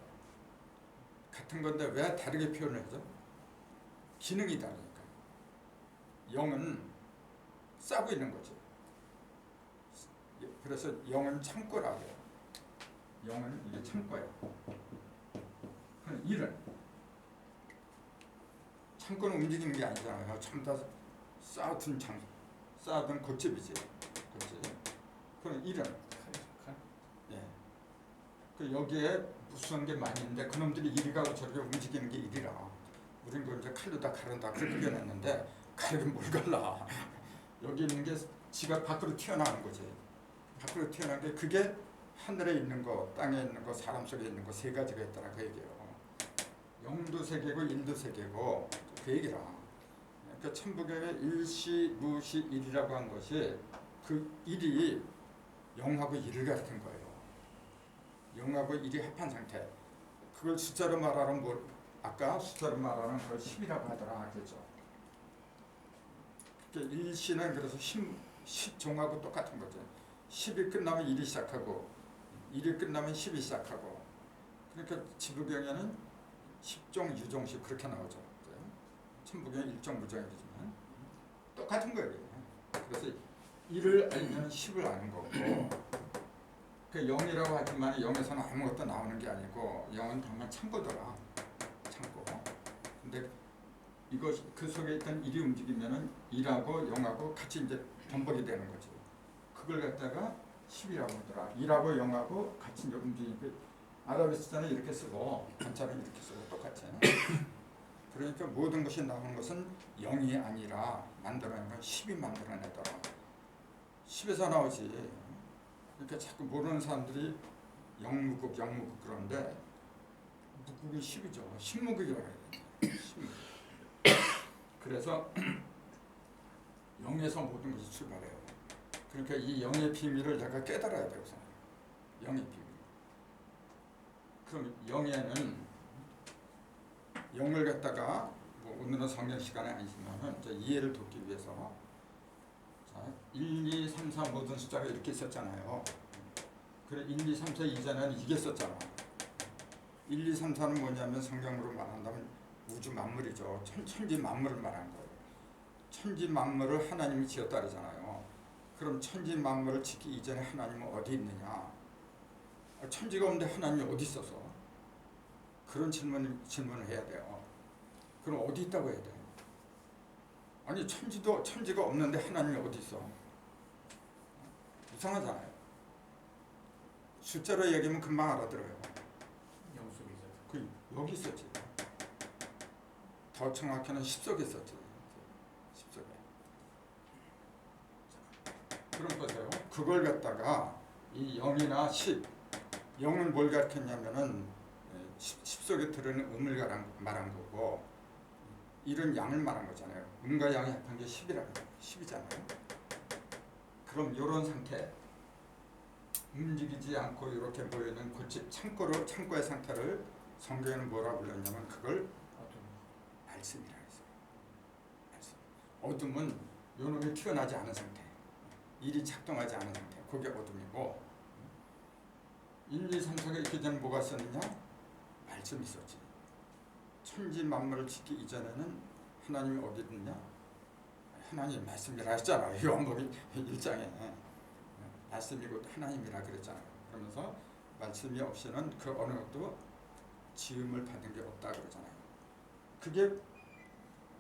같은 건데 왜 다르게 표현을 하죠? 기능이 다르니까. 영은 싸고 있는 거죠. 그래서 영은 창고라고 해요. 영은 이게 창고예요. 그럼 일은 창고는 움직이는 게 아니잖아요. 전부 다 쌓아둔 장소, 쌓아둔 겉집이지. 겉집. 그럼 일은 예. 그 여기에 무수한 게 많이 있는데 그놈들이 이리 가고 저리 움직이는 게 일이라. 우린 그 이제 칼로 다 가른다 그렇게 표현했는데 가르긴 뭘 갈라. 여기 있는 게 지가 밖으로 튀어나오는 거지. 밖으로 튀어나온 게 그게 하늘에 있는 거, 땅에 있는 거, 사람 속에 있는 거 세 가지가 있다라 그 얘기예요. 영도 세 개고 일도 세 개고 그 얘기라. 그러니까 천부경의 일시, 무시, 일이라고 한 것이 그 일이 영하고 일을 가리킨 거예요. 영하고 일이 합한 상태. 그걸 숫자로 말하는 뭘 아까 숫자로 말하는 걸 10이라고 하더라 그랬죠. 그러니까 일시는 그래서 10종하고 똑같은 거죠. 10이 끝나면 1이 시작하고 1이 끝나면 10이 시작하고 그러니까 지부경에는 10종, 유종식 그렇게 나오죠. 천부경은 일종 무종이지만 똑같은 거예요. 그래서 1을 알면 10을 아는 거고 그 0이라고 하지만 0에서는 아무것도 나오는 게 아니고 0은 정말 창고더라. 창고. 근데 이거 그 속에 있던 1이 움직이면은 1하고 0하고 같이 이제 번복이 되는 거죠. 그걸 갖다가 10이라고 하더라. 1하고 0하고 같이 이제 움직이니까 아랍어 숫자는 이렇게 쓰고 한자는 이렇게 쓰고 똑같이. 그러니까 모든 것이 나오는 것은 0이 아니라 만들어낸 건 10이 만들어내더라. 10에서 나오지. 그러니까 자꾸 모르는 사람들이 영무국 그러는데 묵국이 10이죠. 신무국이라고 해야 돼. 신무국. 그래서 영에서 모든 것이 출발해요. 그러니까 이 영의 비밀을 내가 깨달아야 돼요. 우선. 영의 비밀. 그럼 영에는 영을 갖다가 뭐 오늘은 성경 시간이 아니지만 이제 이해를 돕기 위해서 자, 1, 2, 3, 4 모든 숫자가 이렇게 있었잖아요. 그래 1, 2, 3, 4 이전에는 이게 썼잖아. 1, 2, 3, 4는 뭐냐면 성경으로 말한다면 우주 만물이죠. 천지 만물을 말하는 거예요. 천지 만물을 하나님이 지었다 그러잖아요. 그럼 천지 만물을 짓기 이전에 하나님은 어디 있느냐? 천지가 없는데 하나님이 어디 있어서? 그런 질문을 해야 돼요. 그럼 어디 있다고 해야 돼? 아니 천지가 없는데 하나님이 어디 있어? 이상하잖아요. 숫자로 얘기하면 금방 알아들어요. 영 속에 있어서. 그 여기 있었지. 더 정확히는 10속에 있었지. 10속에. 그런 거죠. 그걸 갖다가 이 0이나 10, 0은 뭘 가르쳤냐면은 10속에 들어있는 음을 말한 거고, 이런 양을 말한 거잖아요. 음과 양이 합한 게 10이라는 거예요. 10이잖아요. 그럼 이런 상태, 움직이지 않고 이렇게 보이는 고집 창고의 상태를 성경에는 뭐라고 불렀냐면 그걸 말씀이라 했어요. 말씀. 어둠은 요놈이 튀어나지 않은 상태, 일이 작동하지 않은 상태, 그게 어둠이고, 1, 2, 3, 4가 이렇게 되면 뭐가 있었느냐? 말씀이 있었지. 천지 만물을 짓기 이전에는 하나님이 어디 있느냐? 하나님 말씀이라 했잖아요. 요한복음 1장에 말씀이고 하나님이라 그랬잖아요. 그러면서 말씀이 없이는 그 어느 것도 지음을 받은 게 없다 그러잖아요. 그게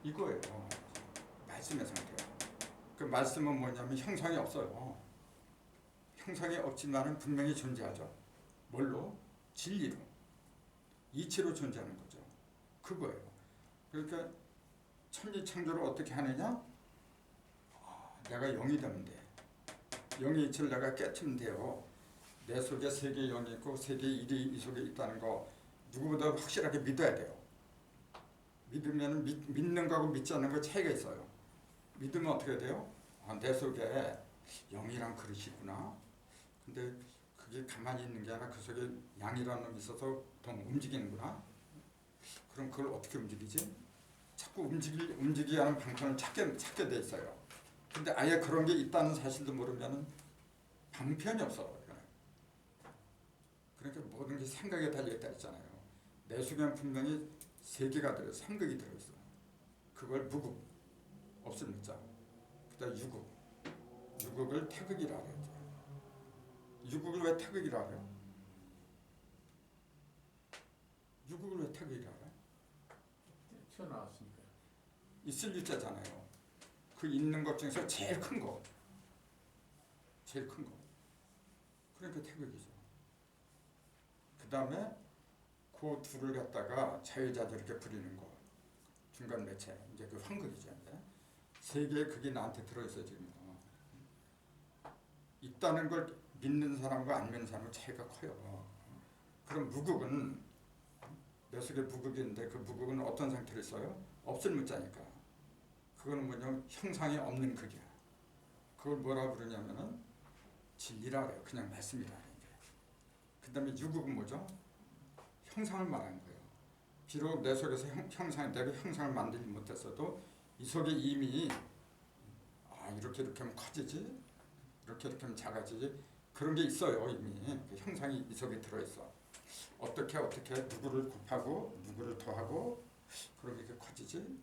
이거예요. 말씀의 상태예요. 그 말씀은 뭐냐면 형상이 없어요. 형상이 없지만은 분명히 존재하죠. 뭘로? 진리로. 이치로 존재하는 거죠. 그거예요. 그러니까 천지창조를 어떻게 하느냐? 내가 영이 되면 돼. 영의 이치를 내가 깨트리면 돼요. 내 속에 세계의 영이 있고 세계의 일이 이 속에 있다는 거 누구보다 확실하게 믿어야 돼요. 믿으면 믿는 거하고 믿지 않는 거 차이가 있어요. 믿으면 어떻게 돼요? 내 속에 영이란 그릇이 있구나. 근데 그게 가만히 있는 게 아니라 그 속에 양이라는 놈이 있어서 더 움직이는구나. 그럼 그걸 어떻게 움직이지? 자꾸 움직이게 하는 방편을 찾게 돼 있어요. 근데 아예 그런 게 있다는 사실도 모르면 방편이 없어. 그러니까 모든 게 생각에 달려있다 했잖아요. 내 속에는 분명히 세계가 들어있어. 삼극이 들어있어. 그걸 무극, 없을 문자. 그 다음 유극을 태극이라 그랬죠. 유극을 왜 태극이라 그래요? 유극을 왜 태극이라 그래요? 튀어나왔으니까. 있을 유자잖아요. 그 있는 것 중에서 제일 큰 거. 제일 큰 거. 그러니까 태극이죠. 그 다음에 그 둘을 갖다가 자유자재 이렇게 부리는 거. 중간 매체. 이제 그 황극이죠. 이제. 세 개의 극이 나한테 들어있어 지금. 있다는 걸 믿는 사람과 안 믿는 사람은 차이가 커요. 그럼 무극은 내 속에 무극이 있는데 그 무극은 어떤 상태를 써요? 없을 문자니까. 그거는 뭐냐면 형상이 없는 극이야. 그걸 뭐라 부르냐면은 진리라 그래요. 그냥 말씀이라 그래요. 그 다음에 유극은 뭐죠? 형상을 말하는 거예요. 비록 내 속에서 내가 형상을 만들지 못했어도 이 속에 이미 이렇게 하면 커지지, 이렇게 하면 작아지지, 그런 게 있어요. 이미 그 형상이 이 속에 들어있어. 어떻게 누구를 곱하고 누구를 더하고 그런 게 이렇게 커지지,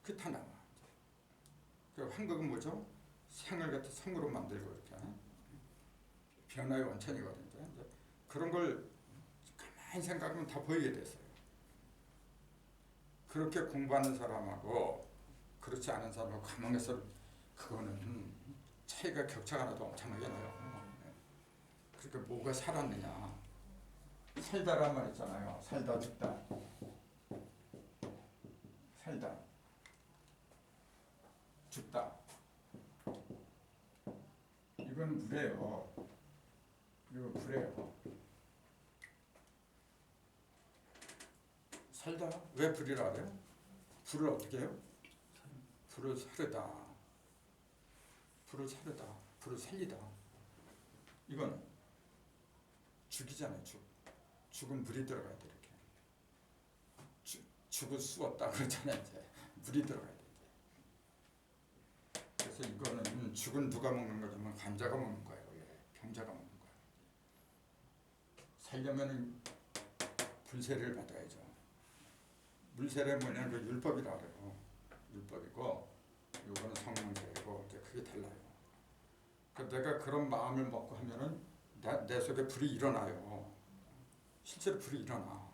그게 다 나와. 그 황극은 뭐죠? 생을 갖다 성으로 만들고 이렇게 변화의 원천이거든요. 이제 그런 걸 가만히 생각하면 다 보이게 됐어요. 그렇게 공부하는 사람하고 그렇지 않은 사람하고 가만해서 그거는 차이가 격차가 나도 엄청나게 나요. 그러니까 뭐가 살았느냐. 살다란 말 있잖아요. 살다 죽다. 살다 죽다. 이건 물이에요. 이거 불이에요. 살다 왜 불이라 그래요? 불을 어떻게 해요? 불을 사르다. 불을 사르다, 불을 살리다. 이건 죽이잖아요. 죽은 물이 들어가야 돼 이렇게. 죽을 수 없다 그러잖아요. 이제 물이 들어가야 돼. 이제. 그래서 이거는 죽은 누가 먹는 거냐면 환자가 먹는 거예요. 원래 병자가 먹는 거예요. 살려면은 불세를 받아야죠. 물세례 뭐냐면 그 율법이라 그래요. 율법이고 이거는 성령세례고 이제 그게 달라요. 그 내가 그런 마음을 먹고 하면은 내 속에 불이 일어나요. 실제로 불이 일어나.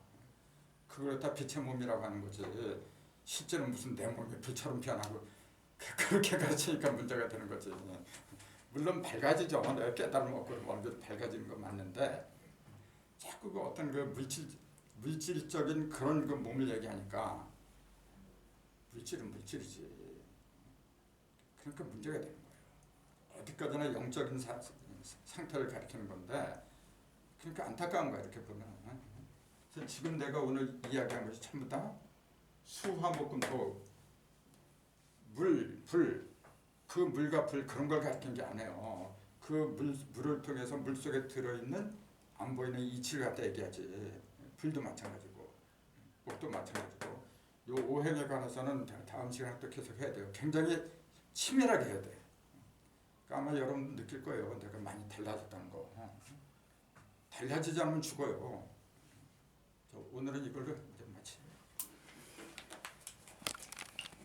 그걸 다 빛의 몸이라고 하는 거지. 실제로 무슨 내 몸이 불처럼 변하고 그렇게 가르치니까 문제가 되는 거지. 물론 밝아지죠. 내가 깨달음 먹고 얼굴 밝아지는 건 맞는데 자꾸 그 어떤 그 물질적인 그런 그 몸을 얘기하니까 물질은 물질이지. 그러니까 문제가 되는 거예요. 어디까지나 영적인 상태를 가리키는 건데 그러니까 안타까운 거야 이렇게 보면. 그래서 지금 내가 오늘 이야기한 것이 전부 다 수화목금토 물, 불, 그 물과 불 그런 걸 가리키는 게 아니에요. 그 물을 통해서 물 속에 들어있는 안 보이는 이치를 갖다 얘기하지. 불도 마찬가지고 목도 마찬가지고 요 오행에 관해서는 다음 시간에 또 계속 해야 돼요. 굉장히 치밀하게 해야 돼. 그러니까 아마 여러분 느낄 거예요. 내가 많이 달라졌다는 거. 달라지지 않으면 죽어요. 오늘은 이걸